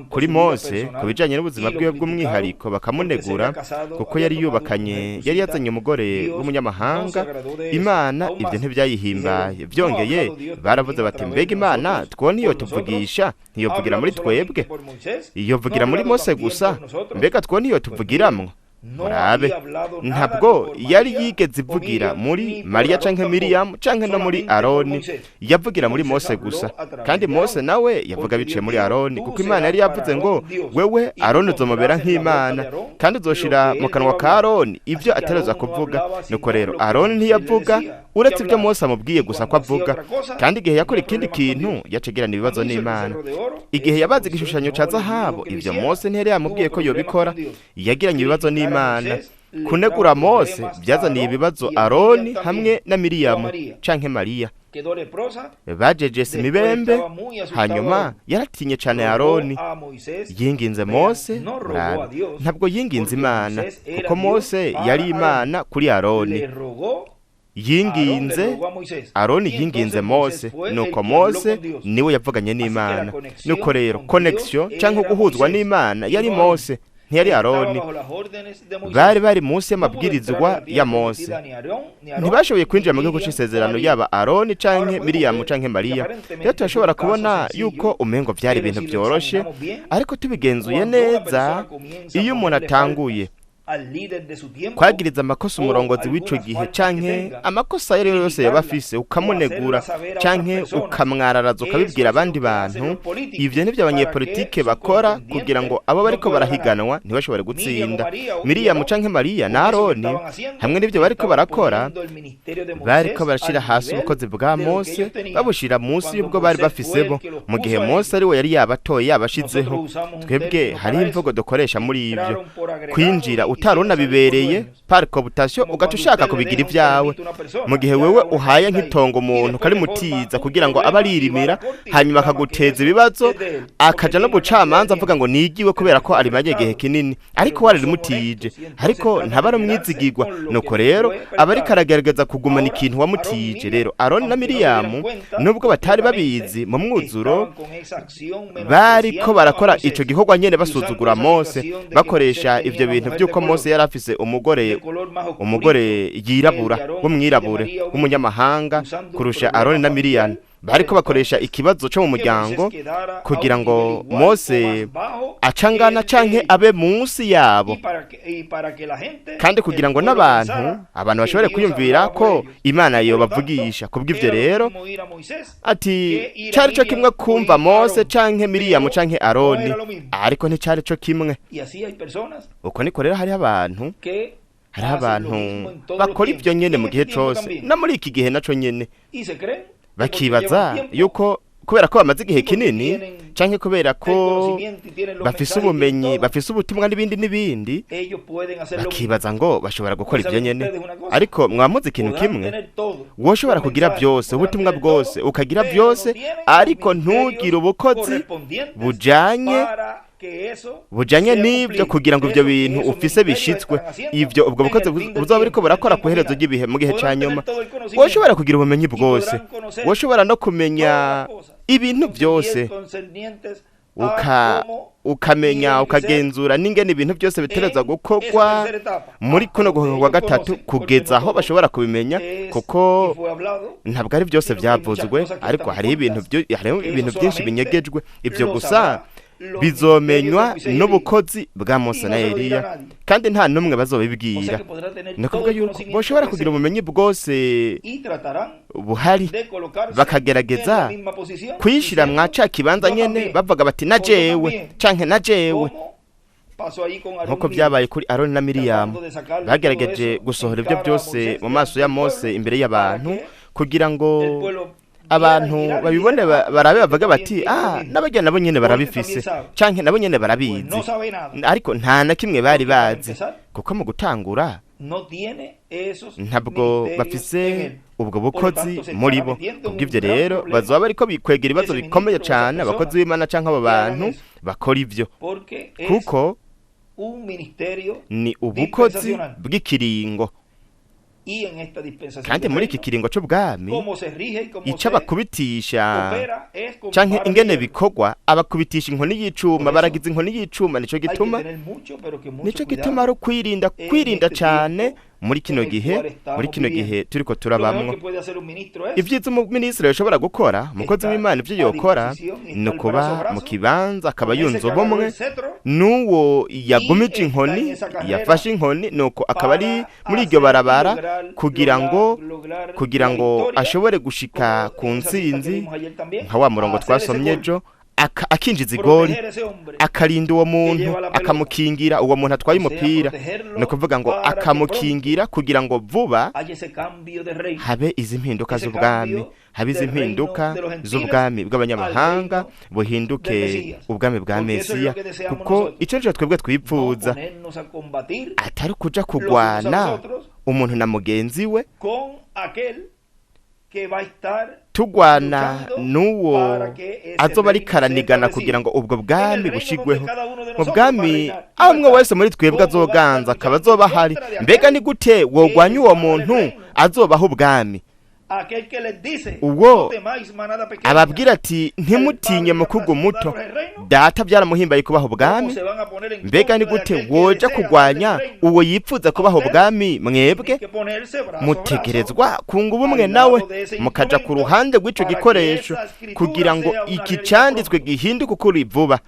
kuri Mose ku bijanye n'ubuzima bwiwe bw'umwihariko bakamunegura kuko yari yubakanye, yari yazanye umugore w'umunyamahanga, Imana ibyo ntibyayihimbaye. Byongeye baravuze bati mbega Imana twone iyo tuvugisha ntiyovugira muri twebwe, iyovugira muri Mose gusa, mbega twone iyo tuvugiramwo. Murabe, ntabwo yari yigeze ivugira muri Mariya canke Miriyamu canke no muri Aroni, yavugira muri Mose gusa. Kandi Mose nawe yavuga biciye muri Aroni kuko Imana yari yavuze ngo wewe Aroni uzomubera nk'Imana kandi uzoshira mu kanwa ka Aroni ibyo atereza kuvuga. Nuko rero Aroni ntiyavuga uretse ibyo Mose amubwiye gusa ko avuga. Kandi igihe yakora ikindi kintu yacegirana ibibazo n'Imana. Igihe yabaze igishushanyo ca zahabu, ibyo Mose ntiyari yamubwiye ko yobikora, yagiranye ibibazo n'Imana. Kunegura Mose byazaniye ibibazo Aroni hamwe na Miriyamu canke Mariya. Bajejese imibembe, hanyuma yaratinye cane Aroni, yinginze Mose. Ntabwo yinginze Imana kuko Mose yari Imana kuri Aroni. Yinginze Aroni, yinginze Mose, nuko Mose niwe yavuganye n'Imana. Nuko rero connection canke guhuzwa n'Imana yari Mose, ntiyari Aroni. Bari munsi y'amabwirizwa ya Mose, ntibashoboye kwinjira mu gihugu c'isezerano yaba Aroni canke Miriyamu canke Mariya. Rero turashobora kubona yuko umengo vyari ibintu vyoroshe, ariko tubigenzuye neza, iyo umuntu atanguye kwagiriza amakosa umurongozi w'ico gihe canke amakosa yari yose yabafise, ukamunegura canke ukamwararaza ukabibwira abandi bantu, ivyo nivyo abanyepolitike bakora kugira ngo abo bariko barahiganwa ntibashobore gutsinda. Miriyamu canke Mariya na Aroni hamwe n'ivyo bariko barakora, bariko barashira hasi ubukozi bwa Mose, babushira munsi y'ubwo bari bafisebo, mu gihe Mose ari we yari yabatoye yabashizeho. Twebwe hari imvugo dukoresha muri ivyo, kwinjira utarona bibereye par cooptation ugaca ushaka kubigira ivyawe, mu gihe wewe uhaye nk'itongo umuntu kari mutiza kugira ngo abaririmira, hanyuma akaguteza ibibazo, akaja no bucamanza avuga ngo nigiwe kubera ko ari maje gihe kinini, ariko wari mutije, ariko ntabara umwizigirwa. Nuko rero abari karagerageza kugumana ikintu wamutije. Rero Aroni na Miriyamu nubwo batari babizi mu mwuzuro, bariko barakora ico gikorwa nyene basuzugura Mose, bakoresha ivyo bintu byuko Mose yari afise umugore yirabura w'umwirabure w'umunyamahanga kurusha Aroni na Miriyamu. Bariko bakoresha ikibazo cyo mu muryango kugira ngo Mose acangana canke abe munsi yabo, kandi kugira ngo abantu bashobore kwiyumvira ko Imana yo bavugisha. Kubw'ivyo rero ati cari cyo kimwe kumva Mose canke Miriyamu canke Aroni, ariko nticari cyo kimwe. Uko niko rero hari abantu bakora ivyo nyene mu gihe cose, no muri iki gihe naco nyene bakibaza yuko kubera ko bamaze igihe kinini canke kubera ko bafise ubumenyi, bafise ubutumwa n'ibindi, bakibaza ngo bashobora gukora ivyo nyene. Ariko mwamuze ikintu kimwe, woshobora kugira byose, ubutumwa bwose ukagira byose, ariko ntugire ubukozi bujanye n'ibyo kugira ngo ivyo bintu ufise bishitswe. Ivyo ubwo bukozi buzoba buriko burakora ku herezo ry'ibihe, mu gihe ca nyuma. Woshobora kugira ubumenyi bwose, woshobora no kumenya ibintu byose, ukamenya ukagenzura n'ingene ibintu byose bitereza gukorwa muri kuno gukorwa gatatu, kugeza aho bashobora kubimenya, kuko ntabwo ari byose byavuzwe, ariko hari ibintu byinshi binyegejwe. Ivyo gusa bizomenywa n'ubukozi bwa Mose na Eliya, kandi nta numwe bazobibwira. Nakuvuga yuko boshobora kugira ubumenyi bwose buhari, bakagerageza kwishira mwaca kibanza nyene, bavuga bati najewe canke najewe, nkuko byabaye kuri Aroni na Miriyamu. Bagerageje gusohora ibyo byose mu maso ya Mose imbere y'abantu kugira ngo abantu babibone, barabe bavuga bati n'abajya nabo nyene barabifise canke nabo nyene barabizi, ariko nta na kimwe bari bazi, kuko mu gutangura ntabwo bafise ubwo bukozi muri bo. Kubw'ivyo rero bazoba bariko bikwegera ibibazo bikomeye cane abakozi b'Imana canke abo bantu bakora ivyo, kuko ni ubukozi bw'ikiringo. kandi muri iki kiringo c'ubwami ico abakubitisha canke ingene bikorwa abakubitisha inkoni y'icuma, baragiza inkoni y'icuma. Nico gituma ari kwirinda cane muri kino gihe turiko turabamwo. Ivyiza umuminisitiri yoshobora gukora, umukozi w'Imana ivyo yokora no kuba mu kibanza akaba yunze ubumwe n'uwo yagumije inkoni, yafashe inkoni, nuko akaba ari muri iryo barabara kugira ngo ashobore gushika ku ntsinzi, nka wa murongo twasomye ejo, akinjiza igori, akarinda uwo muntu, akamukingira uwo muntu atwaye umupira. Ni ukuvuga ngo akamukingira kugira ngo vuba habe izi mpinduka z'ubwami, habe izi mpinduka z'ubwami bw'abanyamahanga buhinduke ubwami bwa Mesiya. Kuko icyo nico twebwe twipfuza, atari kuja kugwana umuntu na mugenzi we, tugwana n'uwo azoba ari karanigana kugira ngo ubwo bwami bushigweho. Mu bwami amwe wese muri twebwe azoganza akaba azoba hari. Mbega ni gute wogwanya uwo muntu azobaho ubwami? Uwo ababwira ati ntimutinye mukugu muto, data byaramuhimbaye kubaho ubwami. Mbega ni gute woja kugwanya uwo yipfuza kubaho ubwami? Mwebwe mutegerezwa kunga ubumwe nawe, mukaja ku ruhande rw'ico gikoresho kugira ngo iki canditswe gihinduke ukuri vuba.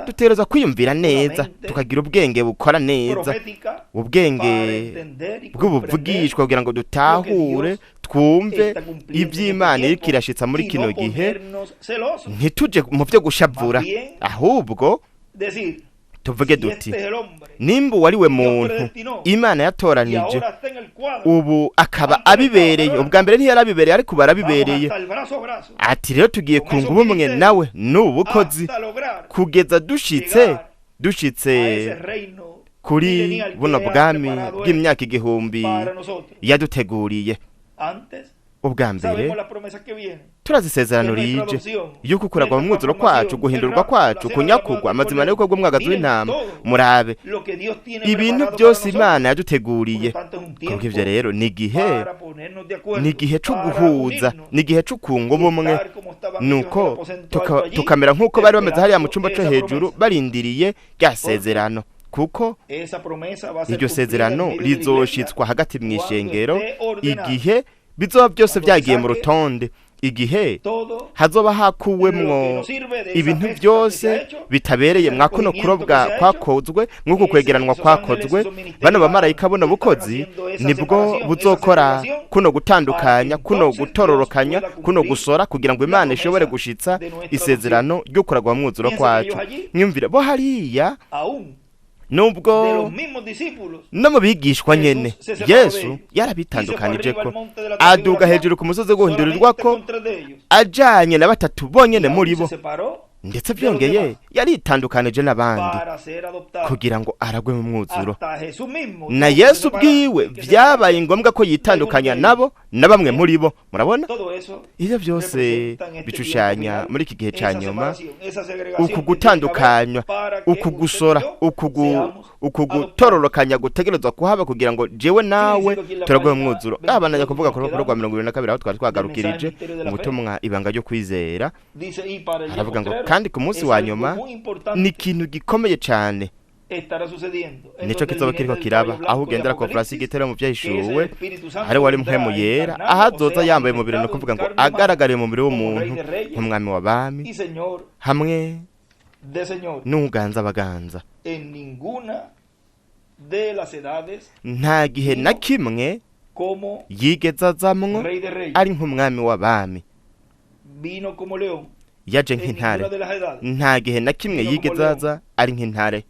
Dutegerezwa kwiyumvira neza, tukagira ubwenge bukora neza, ubwenge bw'ubuvugishwa kugira ngo dutahure, twumve iby'Imana iriko irashitsa muri kino gihe, ntituje mu vyo gushavura, ahubwo tuvuge duti nimba wariwe muntu Imana yatoranije ubu akaba abibereye. Ubwa mbere ntiyarabibereye, ariko barabibereye. Ati rero tugiye kunga ubumwe nawe n'ubu bukozi kugeza dushitse kuri buno bwami bw'imyaka 1000 yaduteguriye. Ubwa mbere turazisezerano rije yuko kuragwa mu mwuzuro kwacu, guhindurwa kwacu, kunyakugwa amazima yo kugwa mwagazi w'intama. Murabe ibintu byose Imana yaduteguriye. Kuko ivyo rero ni gihe cyo guhuza, ni gihe cyo kunga ubumwe, nuko tukamera nk'uko bari bameze hariya mu cumba cyo hejuru barindiriye rya sezerano. Kuko iryo sezerano rizoshitswa hagati mw'ishengero igihe bizoba byose byagiye mu rutonde, igihe hazoba hakuwemwo ibintu byose bitabereye mwa kuno kurobwa kwakozwe, mwuko kwegeranwa kwakozwe. Bano bamarayika buno bukozi nibwo buzokora kuno gutandukanya, kuno gutororokanya, kuno gusora, kugira ngo Imana ishobore gushitsa isezerano ryo kuragwa mu mwuzuro kwacu. Nyumvire bo hariya, nubwo no mu bigishwa nyene Yesu yarabitandukanije ko aduga hejuru ku musozi guhindurirwako ajanye na batatu bonyene muri bo, ndetse byongeye yaritandukanije n'abandi kugira ngo aragwe mu mwuzuro. Na Yesu bwiwe vyabaye ngombwa ko yitandukanya nabo na bamwe muri bo. Murabona ivyo byose bicushanya muri iki gihe ca nyuma, uku gutandukanywa, uku gusora, uku gutororokanya gutegerezwa kuhaba kugira ngo jewe nawe turagwe mu mwuzuro. Abananya kuvuga ku rwa 22 aho twari twagarukirije mu butumwa ibanga ryo kwizera, aravuga ngo kandi ku munsi wa nyuma ni ikintu gikomeye cyane nico kizoba kiriko kiraba, aho ugendera konferansi y'igitero mu vyahishuwe, hari wari mpwemu yera ahazoza yambaye umubiri, no kuvuga ngo agaragare mu mubiri w'umuntu nk'umwami w'abami hamwe n'uganza abaganza. Nta gihe na kimwe yigeze azamwo ari nk'umwami w'abami, yaje nk'intare. Nta gihe na kimwe yigeze aza ari nk'intare,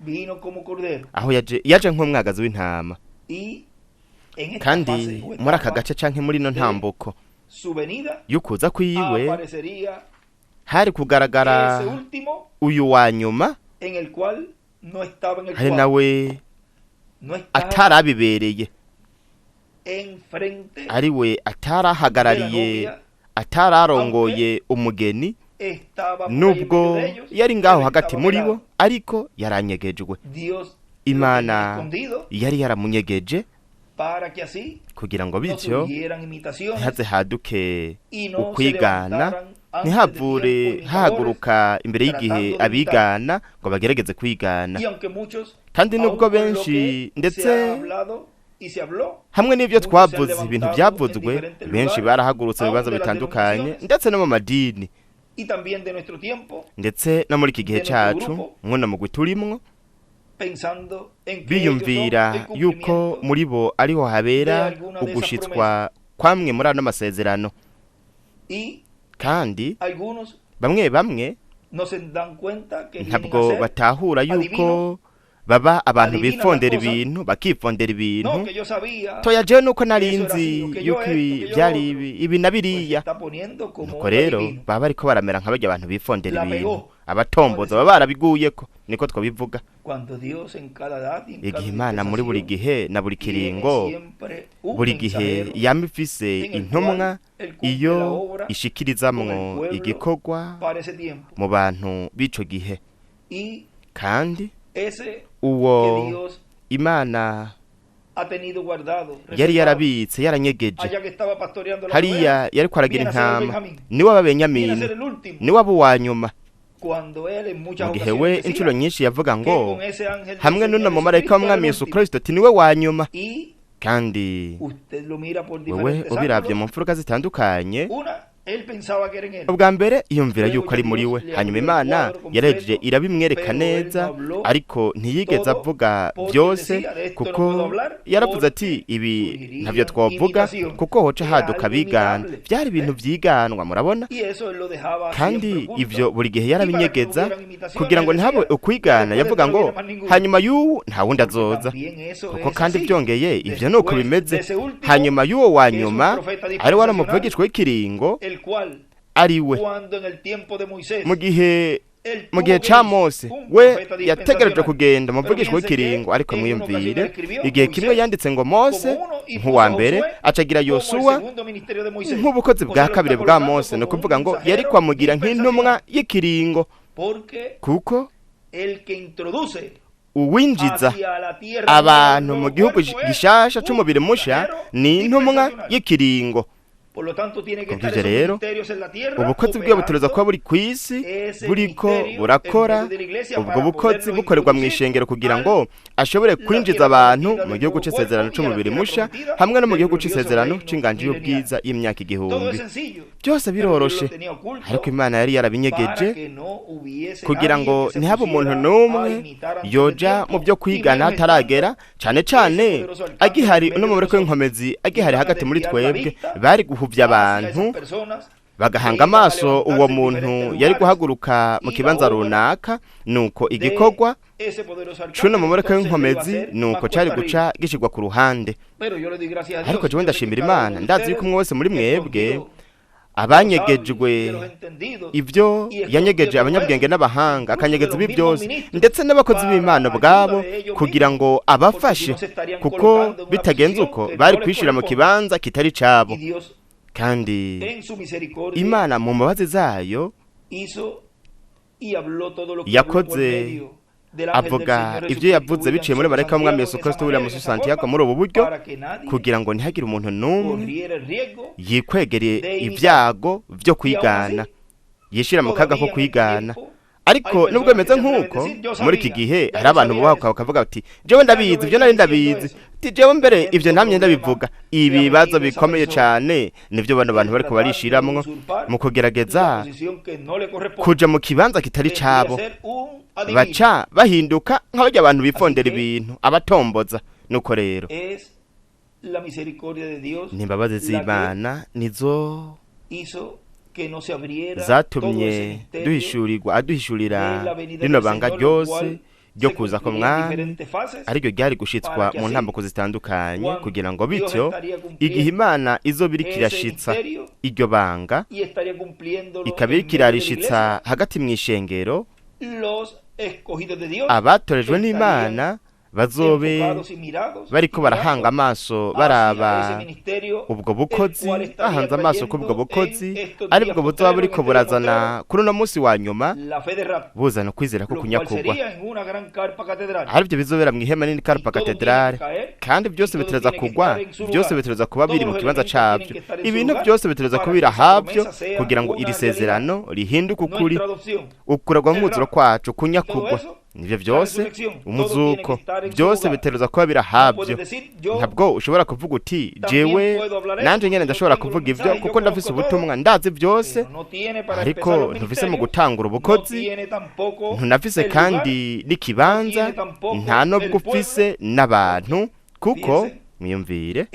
aho yaje nk'umwagazi w'intama. Kandi muri aka gace canke muri no ntambuko y'ukuza kwiwe hari kugaragara uyu wa nyuma, hari nawe atarabibereye, ari we atarahagarariye, atararongoye umugeni, nubwo yari ngaho hagati muri bo, ariko yaranyegejwe. imana yari yaramunyegeje kugira ngo bityo ntihaze haduke ukwigana, ntihavure hahaguruka imbere y'igihe abigana ngo bagerageze kwigana. kandi nubwo benshi ndetse hamwe n'ibyo twavuze ibintu byavuzwe, benshi barahagurutse mu bibazo bitandukanye ndetse no mu madini ndetse no muri iki gihe cyacu mwuna mugwi turimwo, biyumvira yuko muri bo ariho habera ugushitswa kwamwe muri ano masezerano. kandi bamwe bamwe ntabwo batahura yuko baba abantu bifondera ibintu bakifondera ibintu. toya jewe nuko narinzi yuko byari ibi na biriya, nuko rero baba bariko baramera nk'abajya abantu bifondera ibintu, abatomboza baba barabiguyeko, niko twabivuga. igihe Imana muri buri gihe na buri kiringo, buri gihe yama ifise intumwa iyo ishikirizamwo igikorwa mu bantu b'ico gihe. kandi uwo Imana yari yarabitse yaranyegeje hariya yari kwaragira intama, niwe ababenyamini, niwe abo wa nyuma. mu gihe we inshuro nyinshi yavuga ngo hamwe n'uno mumarayika w'umwami Yesu Kristo ati niwe wa nyuma. kandi wewe ubiravye mu mfuruka zitandukanye, ubwa mbere yumvira yuko ari muri we, hanyuma Imana yarejeje irabimwereka neza, ariko ntiyigeze avuga byose kuko yaravuze ati ibi ntavyo twavuga kuko hoca haduka bigana. byari ibintu vyiganwa, murabona. kandi ivyo buri gihe yarabinyegeza kugira ngo ntihabe ukwigana. yavuga ngo hanyuma y'uwo nta wundi azoza, kuko kandi byongeye ivyo nuko bimeze. hanyuma y'uwo wa nyuma ari waramuvugishwa w'ikiringo ari we. mu gihe ca Mose we yategereje kugenda muvugishwa w'ikiringo, ariko mwiyumvire igihe kimwe yanditse ngo Mose nk'uwa mbere, acagira Yosuwa nk'ubukozi bwa kabiri bwa Mose. ni ukuvuga ngo yari kwamugira nk'intumwa y'ikiringo, kuko uwinjiza abantu mu gihugu gishasha c'umubiri musha ni intumwa y'ikiringo. kubw'ivyo rero ubukozi bwiwe butegerezwa kuba buri kw'isi buriko burakora. ubwo bukozi bukorerwa mu ishengero kugira ngo ashobore kwinjiza abantu mu gihugu c'isezerano c'umubiri musha, hamwe no mu gihugu c'isezerano c'inganji y'ubwiza y'imyaka 1000. byose biroroshe, ariko Imana yari yarabinyegeje kugira ngo ntihabe umuntu n'umwe yoja mu byo kwigana hataragera, cane cane agihari no mu mureko w'inkomezi agihari hagati muri twebwe. bari guhuvya abantu bagahanga amaso uwo muntu yari guhaguruka mu kibanza runaka, nuko igikorwa cuno mu mureko w'inkomezi nuko cari guca gishirwa ku ruhande. ariko jewe ndashimira Imana, ndazi yuko umwe wese muri mwebwe abanyegejwe ibyo yanyegeje abanyabwenge n'abahanga, akanyegeza ibi byose, ndetse n'abakozi b'Imana bwabo kugira ngo abafashe, kuko bitagenze uko bari kwishira mu kibanza kitari cabo. kandi Imana mu mbabazi zayo yakoze avuga ibyo yavuze biciye muri marayika w'umwami Yesu Kristo w'uriya musozi Santiago muri ubu buryo, kugira ngo ntihagire umuntu n'umwe yikwegereye ibyago byo kwigana, yishira mu kaga ko kwigana. ariko nubwo bimeze nk'uko muri iki gihe hari abantu bubahuka bakavuga bati jewe ndabizi, ibyo nari ndabizi, ati jewe mbere ibyo ntamye ndabivuga. ibibazo bikomeye cyane nivyo bano bantu bariko barishiramwo mu kugerageza kuja mu kibanza kitari cabo, baca bahinduka nk'abajya abantu bifondera ibintu, abatomboza. nuko rero n'imbabazi z'Imana nizo zatumye aduhishurira rino banga ryose ryo kuza ko mwami, ariryo ryari gushitswa mu ntambuko zitandukanye, kugira ngo bityo igihe Imana izoba iriko irashitsa iryo banga, ikaba iriko irarishitsa hagati mw'ishengero, abatorejwe n'Imana bazobe bariko barahanga amaso baraba ubwo bukozi, bahanze amaso kubwo bukozi aribwo buzoba buriko burazana kuri uno munsi wa nyuma buzana ukwizera ko kunyakugwa, aribyo bizobera mu ihema nini Carpa Cathedrale, kandi byose bitereza kugwa, byose bitereza kuba biri mu kibanza cabyo, ibintu byose bitereza kubira habyo kugira ngo iri sezerano rihinduke ukuri, ukuragwa mwuzuro kwacu kunyakugwa. Nivyo byose umuzuko byose bitereza kuba birahabyo. Ntabwo ushobora kuvuga uti jewe nanje nyene ndashobora kuvuga ivyo kuko ndafise ubutumwa ndazi byose, ariko ntufise mu gutangura ubukozi, ntunafise kandi n'ikibanza, nta nubwo ufise n'abantu, kuko mwiyumvire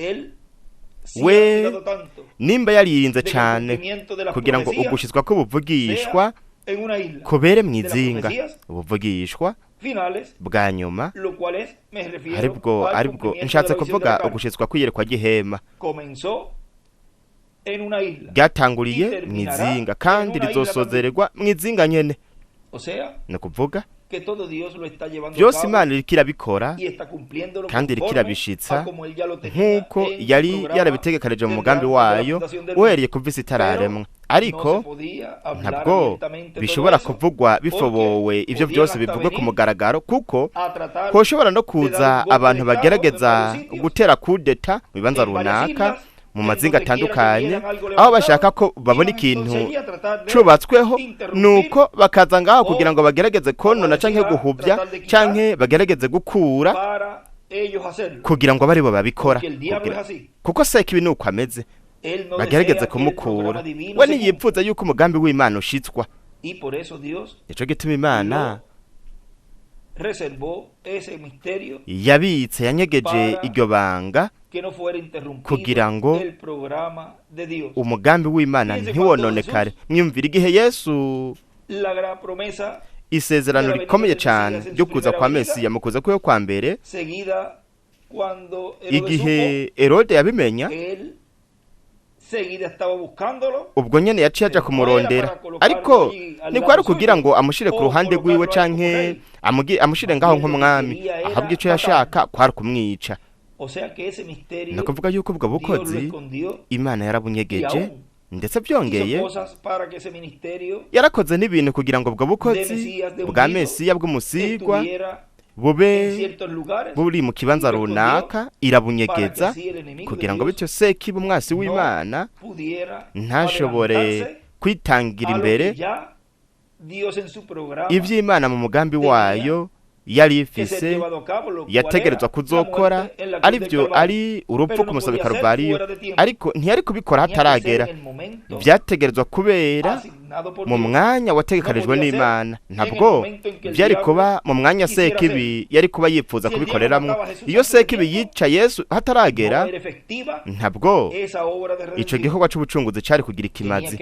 we nimba yaririnze cane kugira ngo ugushizwa ko buvugishwa kubere mwizinga, ubuvugishwa bwa nyuma aribwo nshatse kuvuga ugushizwa kwiyerekwa gihema byatanguriye mwizinga kandi rizosozererwa mwizinga nyene, no kuvuga byose Imana iriko irabikora kandi iriko irabishitsa nk'uko yari yarabitegekanije mu mugambi wayo uhereye kuva isi itararemwa, ariko ntabwo bishobora kuvugwa bifobowe ivyo byose bivugwe ku mugaragaro, kuko hoshobora no kuza abantu bagerageza gutera kudeta mu bibanza runaka mu mazinga atandukanye, aho bashaka ko babona ikintu cubatsweho, nuko bakaza ngaho kugira ngo bagerageze konona canke guhubya canke bagerageze gukura kugira ngo bari bo babikora, kuko seka ibi nuko ameze, bagerageze kumukura. We ntiyipfuza yuko umugambi w'Imana ushitswa, nico gituma Imana yabitse yanyegeje iryo banga kugira ngo umugambi w'Imana ntiwononekare. Mwiyumvira igihe Yesu isezerano rikomeye cyane ryo kuza kwa Mesiya mu kuza kwe kwa mbere, igihe Herode yabimenya, ubwo nyene yaciye aja kumurondera, ariko niko ari kugira ngo amushire ku ruhande rwiwe canke amushire ngaho nk'umwami, ahabwa ico yashaka kwari kumwica. Nakuvuga yuko ubwo bukozi Imana yarabunyegeje, ndetse byongeye yarakoze n'ibintu kugira ngo ubwo bukozi bwa Mesiya bw'umusigwa buri mu kibanza runaka, irabunyegeza kugira ngo bityo Sekibi umwasi w'Imana ntashobore kwitangira imbere ivy'Imana mu mugambi wayo yari ifise yategerezwa kuzokora, aribyo ari urupfu ku musabyi Karuvariyo, ariko ntiyari kubikora hataragera, vyategerezwa kubera mu mwanya wategekarijwe n'Imana. Ntabwo byari kuba mu mwanya Sekibi yari kuba yipfuza kubikoreramwo. Iyo Sekibi yica Yesu hataragera, ntabwo ico gikorwa c'ubucunguzi cari kugira ikimazi.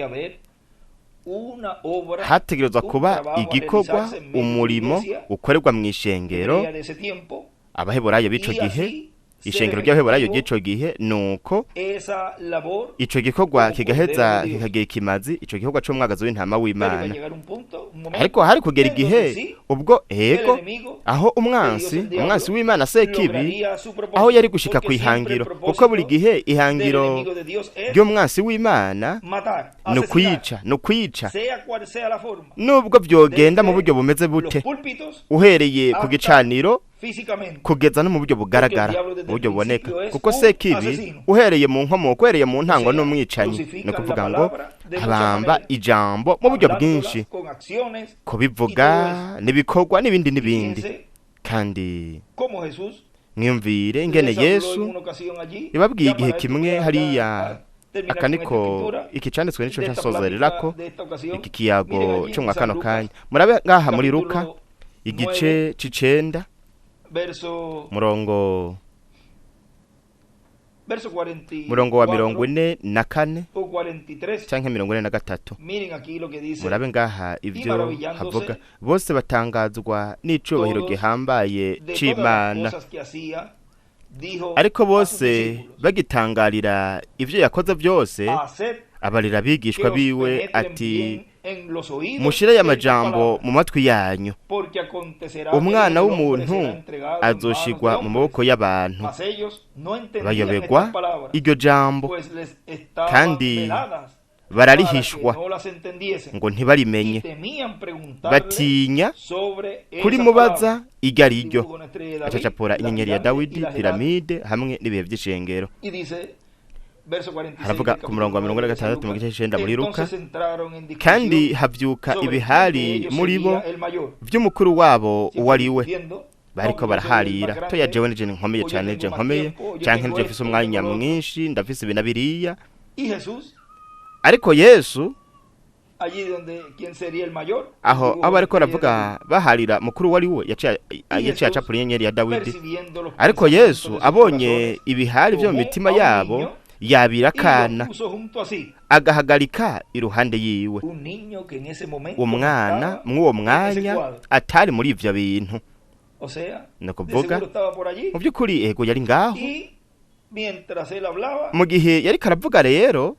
Hategerezwa kuba igikorwa, umurimo ukorerwa mu ishengero abaheburayo b'ico gihe, ishengero ry'abaheburayo ry'ico gihe, nuko ico gikorwa kigaheza kikagira ikimazi, ico gikorwa c'umwagazi w'intama w'Imana. Ariko hari kugera igihe ubwo aho umwansi w'Imana Sekibi aho yari gushika ku ihangiro, kuko buri gihe ihangiro ry'umwansi w'Imana no kwica nubwo byogenda mu buryo bumeze bute, uhereye ku gicaniro kugeza no mu buryo bugaragara, mu buryo buboneka, kuko Sekibi uhereye mu nkomoko, uhereye mu ntango n'umwicanyi, no kuvuga ngo abamba ijambo mu buryo bwinshi, kubivuga n'ibikorwa n'ibindi. Kandi mwiyumvire ingene Yesu yababwiye igihe kimwe hariya, akaniko iki canditswe nico cyasozererako iki kiyago cyo mwa kano kanya. Murabe ngaha muri Luka igice c'9 murongo wa 44 canke 43. Murabe ngaha ivyo havuga, bose batangazwa n'icubahiro gihambaye c'Imana, ariko bose bagitangarira ivyo yakoze byose, abarira abigishwa biwe ati mushire aya majambo mu matwi yanyu, umwana w'umuntu azoshigwa mu maboko y'abantu bayobegwa iryo jambo kandi bararihishwa ngo ntibarimenye, batinya kurimubaza iryo ari ryo. Acacapura inyenyeri ya Dawidi, piramide hamwe n'ibihe by'ishengero. Haravuga ku murongo wa 46 mu gice cy'icenda muri Luka, kandi havyuka ibihari muri bo by'umukuru wabo uwari we, bariko baraharira to yajewe nije nkomeye cyane, je nkomeye canke nije mfise umwanya mwinshi, ndafise ibintu biriya. Ariko Yesu aho abo ariko aravuga baharira mukuru wari we yaciye acapura inyenyeri ya Dawidi. Ariko Yesu abonye ibihari byo mu mitima yabo yabirakana, agahagarika iruhande yiwe umwana mw'uwo mwanya atari muri ivyo bintu. Nakuvuga mu by'ukuri ego yari ngaho mu gihe yari karavuga. Rero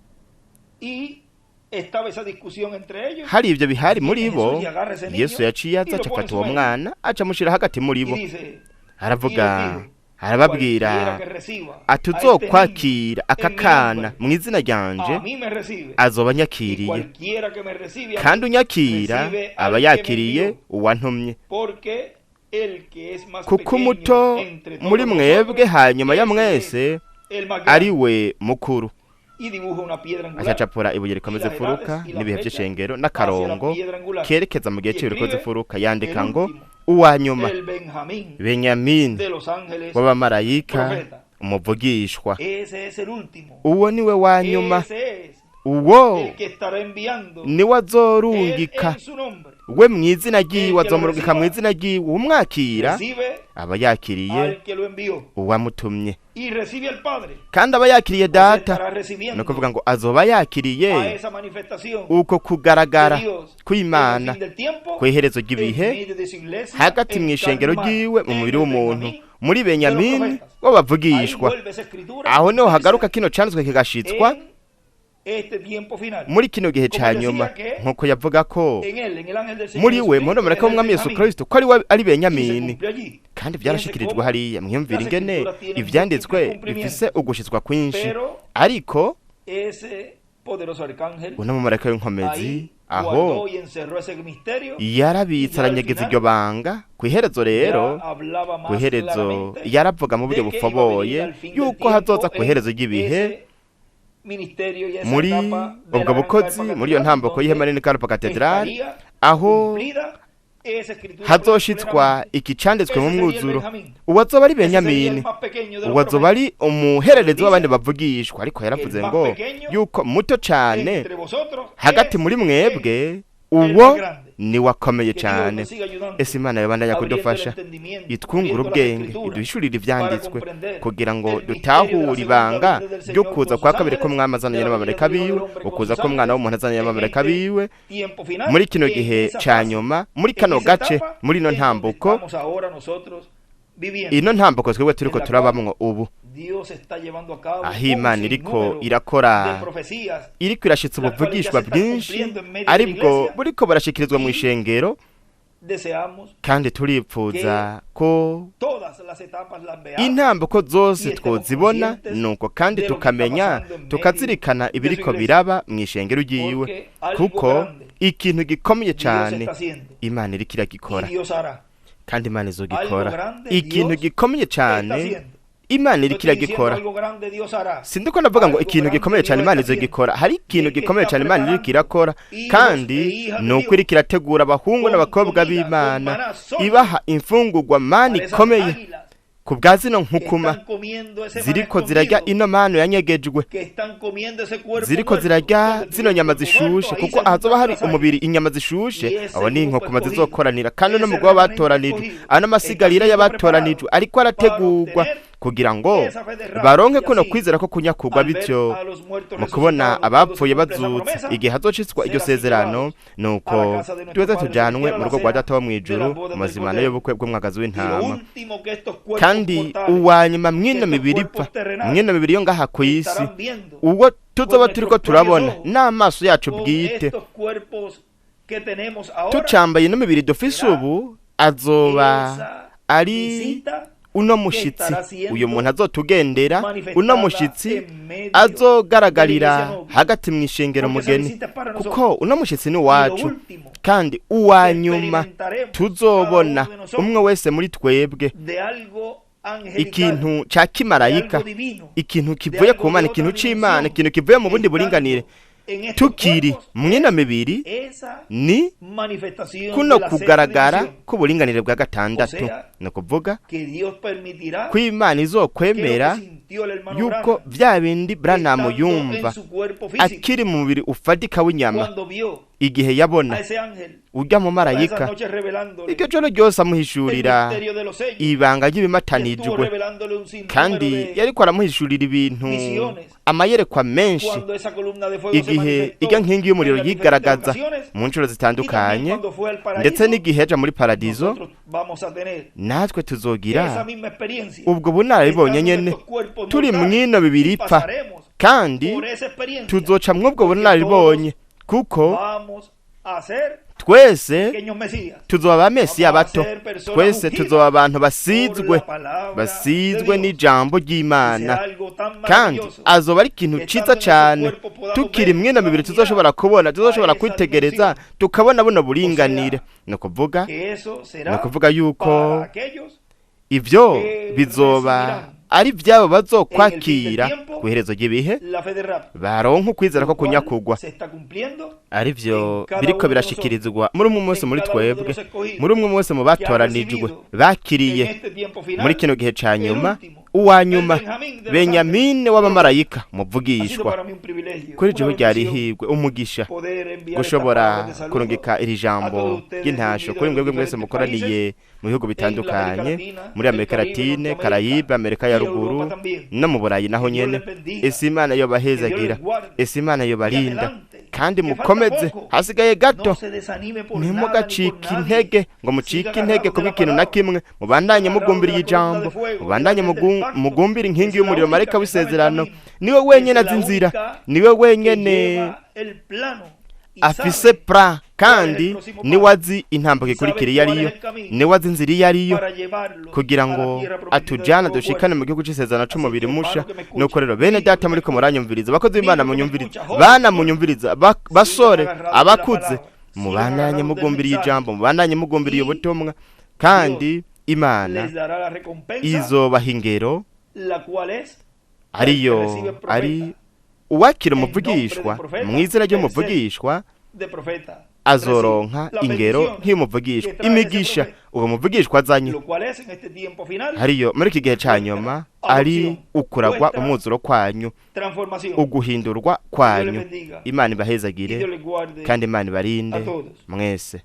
hari ibyo bihari muri bo, Yesu yaciye aza acafata uwo mwana acamushira hagati muri bo, aravuga arababwira ati uzokwakira aka kana mu izina ryanje azoba anyakiriye, kandi unyakira aba yakiriye uwantumye. Kuko umuto muri mwebwe hanyuma ya mwese ari we mukuru. Acacapura ibuye rikomeze furuka n'ibihe by'ishengero n'akarongo kerekeza mu gihe cy'ibirikoze furuka, yandika ngo uwanyuma Benyamini w'abamarayika umuvugishwa. Uwo niwe wanyuma, uwo niwe azorungika we mu izina ry'iwe, azomurungika mu izina ry'iwe. Umwakira aba yakiriye uwamutumye, kandi aba yakiriye Data. No kuvuga ngo azoba yakiriye uko kugaragara kw'Imana kw'iherezo ry'ibihe hagati mu ishengero ry'iwe mu mubiri w'umuntu, muri Benyamini w'abavugishwa. Aho niho hagaruka kino canditswe kigashitswa muri kino gihe ca nyuma, nkuko yavuga ko muri we muno mareka w'umwami Yesu Kristo ko ari Benyamini, kandi byarashikirijwe hariya. Mwiyumvira ingene ivyanditswe bifise ugushitswa kwinshi. Ariko uno mumareka w'inkomezi aho yarabitse aranyegeza iryo banga kw'iherezo. Rero kw'iherezo yaravuga mu buryo bufoboye yuko hazoza kw'iherezo ry'ibihe muri ubwo bukozi, muri iyo ntambuko y'ihema rinini Karpa Katedrali, aho hazoshitswa ikicanditswe mu mwuzuro. Uwazoba ari Benyamini, uwazoba ari umuhererezi w'abandi bavugishwa. Ariko yaravuze ngo yuko muto cyane hagati muri mwebwe uwo ni wakomeye cyane. Ese Imana yabandanya kudufasha, itwungura ubwenge, iduhishurira ivyanditswe kugira ngo dutahure ibanga ryo kuza kwa kabiri ko mwami azananye n'abamarayika biwe, ukuza ko mwana w'umuntu azananye n'abamarayika biwe muri kino gihe ca nyuma, muri kano gace, muri ino ntambuko. Ino ntambuko twebwe turiko turabamwo ubu, aho Imana iriko irakora, iriko irashitsa ubuvugishwa bwinshi aribwo buriko barashikirizwa mu ishengero, kandi turipfuza ko intambuko zose twozibona, nuko kandi tukamenya tukazirikana ibiriko biraba mu ishengero ryiwe, kuko ikintu gikomeye cyane Imana iriko iragikora, kandi Imana izogikora. Ikintu gikomeye cyane Imana iriko iragikora. Sindiko navuga ngo ikintu gikomeye cyane Imana izogikora. Hari ikintu gikomeye cyane Imana iriko irakora, kandi nuko iriko irategura abahungu n'abakobwa b'Imana, ibaha imfungurwa mani ikomeye ku bwa zino nkukuma ziriko zirarya ino mano yanyegejwe, ziriko zirarya zino nyama zishushe, kuko ahazoba hari umubiri inyama zishushe, abo ni inkukuma zizokoranira. kandi no mugwa batoranijwe, ano masigarira y'abatoranijwe ariko arategurwa kugira ngo baronke kuno kwizera ko kunyakugwa, bityo mu kubona abapfuye bazutse igihe hazocitswa iryo sezerano, nuko tuweze tujanwe mu rugo rwa Data wo mwijuru mu mazimano y'ubukwe bw'umwagazi w'intama. Kandi uwanyuma mwino mibiri ipfa, mwino mibiri yo ngaha ku isi, uwo tuzoba turiko turabona n'amaso yacu bwite, tucambaye n'imibiri dufise ubu azoba ari uno mushitsi uyu muntu azotugendera uno mushitsi azogaragarira hagati mu ishengero mugeni kuko uno mushitsi ni wacu kandi uwanyuma tuzobona umwe wese muri twebwe ikintu ca kimarayika ikintu kivuye ku Mana ikintu c'Imana ikintu kivuye mu bundi buringanire tukiri mwina mibiri ni kuno kugaragara k'uburinganire bwa gatandatu no kuvuga ko Imana izokwemera yuko vya bindi Branham yumva akiri mu mubiri ufatika w'inyama igihe yabona ujya mu marayika iryo joro ryose amuhishurira ibanga ry'ibimatanijwe kandi yariko aramuhishurira ibintu amayerekwa menshi igihe ijya nkingi y'umuriro yigaragaza mu ncuro zitandukanye ndetse n'igihe aja muri paradizo natwe tuzogira ubwo bunararibonye nyene turi mwino bibiri ipfa kandi tuzoca mw'ubwo bunararibonye kuko twese tuzoba abamesiya bato twese tuzoba abantu basizwe n'ijambo ry'Imana kandi azoba ari ikintu ciza cane tukiri mwina mibiri tuzoshobora kwitegereza tukabona buno buringanire no kuvuga yuko ivyo bizoba ari vyabo bazokwakira kuherezo ry'ibihe baronka ukwizera ko kunyakugwa ari vyo biriko birashikirizwa muri umwe wese muri twebwe muri umwe wese mu batoranijwe bakiriye muri kino gihe ca nyuma uwanyuma Benyamini w'abamarayika muvugishwa kuri jewe ryarihirwe umugisha gushobora kurungika iri jambo ry'intasho kuri mwebwe mwese mukoraniye mu bihugu bitandukanye muri Amerika Latine Karayibe Amerika ya ruguru no mu Burayi naho nyene ese Imana yo bahezagira ese Imana yo barinda kandi mukomeze hasigaye gato ntimugacike intege ngo mucike intege kuba ikintu na kimwe mubandanye mugumbira ijambo mubandanye mugumbira inkingi y'umuriro marayika w'isezerano niwe wenyene azinzira niwe wenyene afise pra kandi niwe azi intambwe ikurikira iyo ariyo niwe azi inzira iyo ariyo kugira ngo atujana dushikane mu gihugu c'isezerano c'umubiri musha nuko rero bene data muri ko muranyumviriza bakoze Imana munyumviriza bana munyumviriza basore abakuze mubandanye mugumbira ijambo mubandanye mugumbira ubutumwa kandi Imana izobaha ingero ari uwakira umuvugishwa mwizera ryo muvugishwa azoronka ingero nk'umuvugishwa imigisha uwo muvugishwa azanye hariyo muri iki gihe ca nyuma ari ukuragwa umwuzuro kwanyu uguhindurwa kwanyu Imana ibahezagire kandi Imana ibarinde mwese.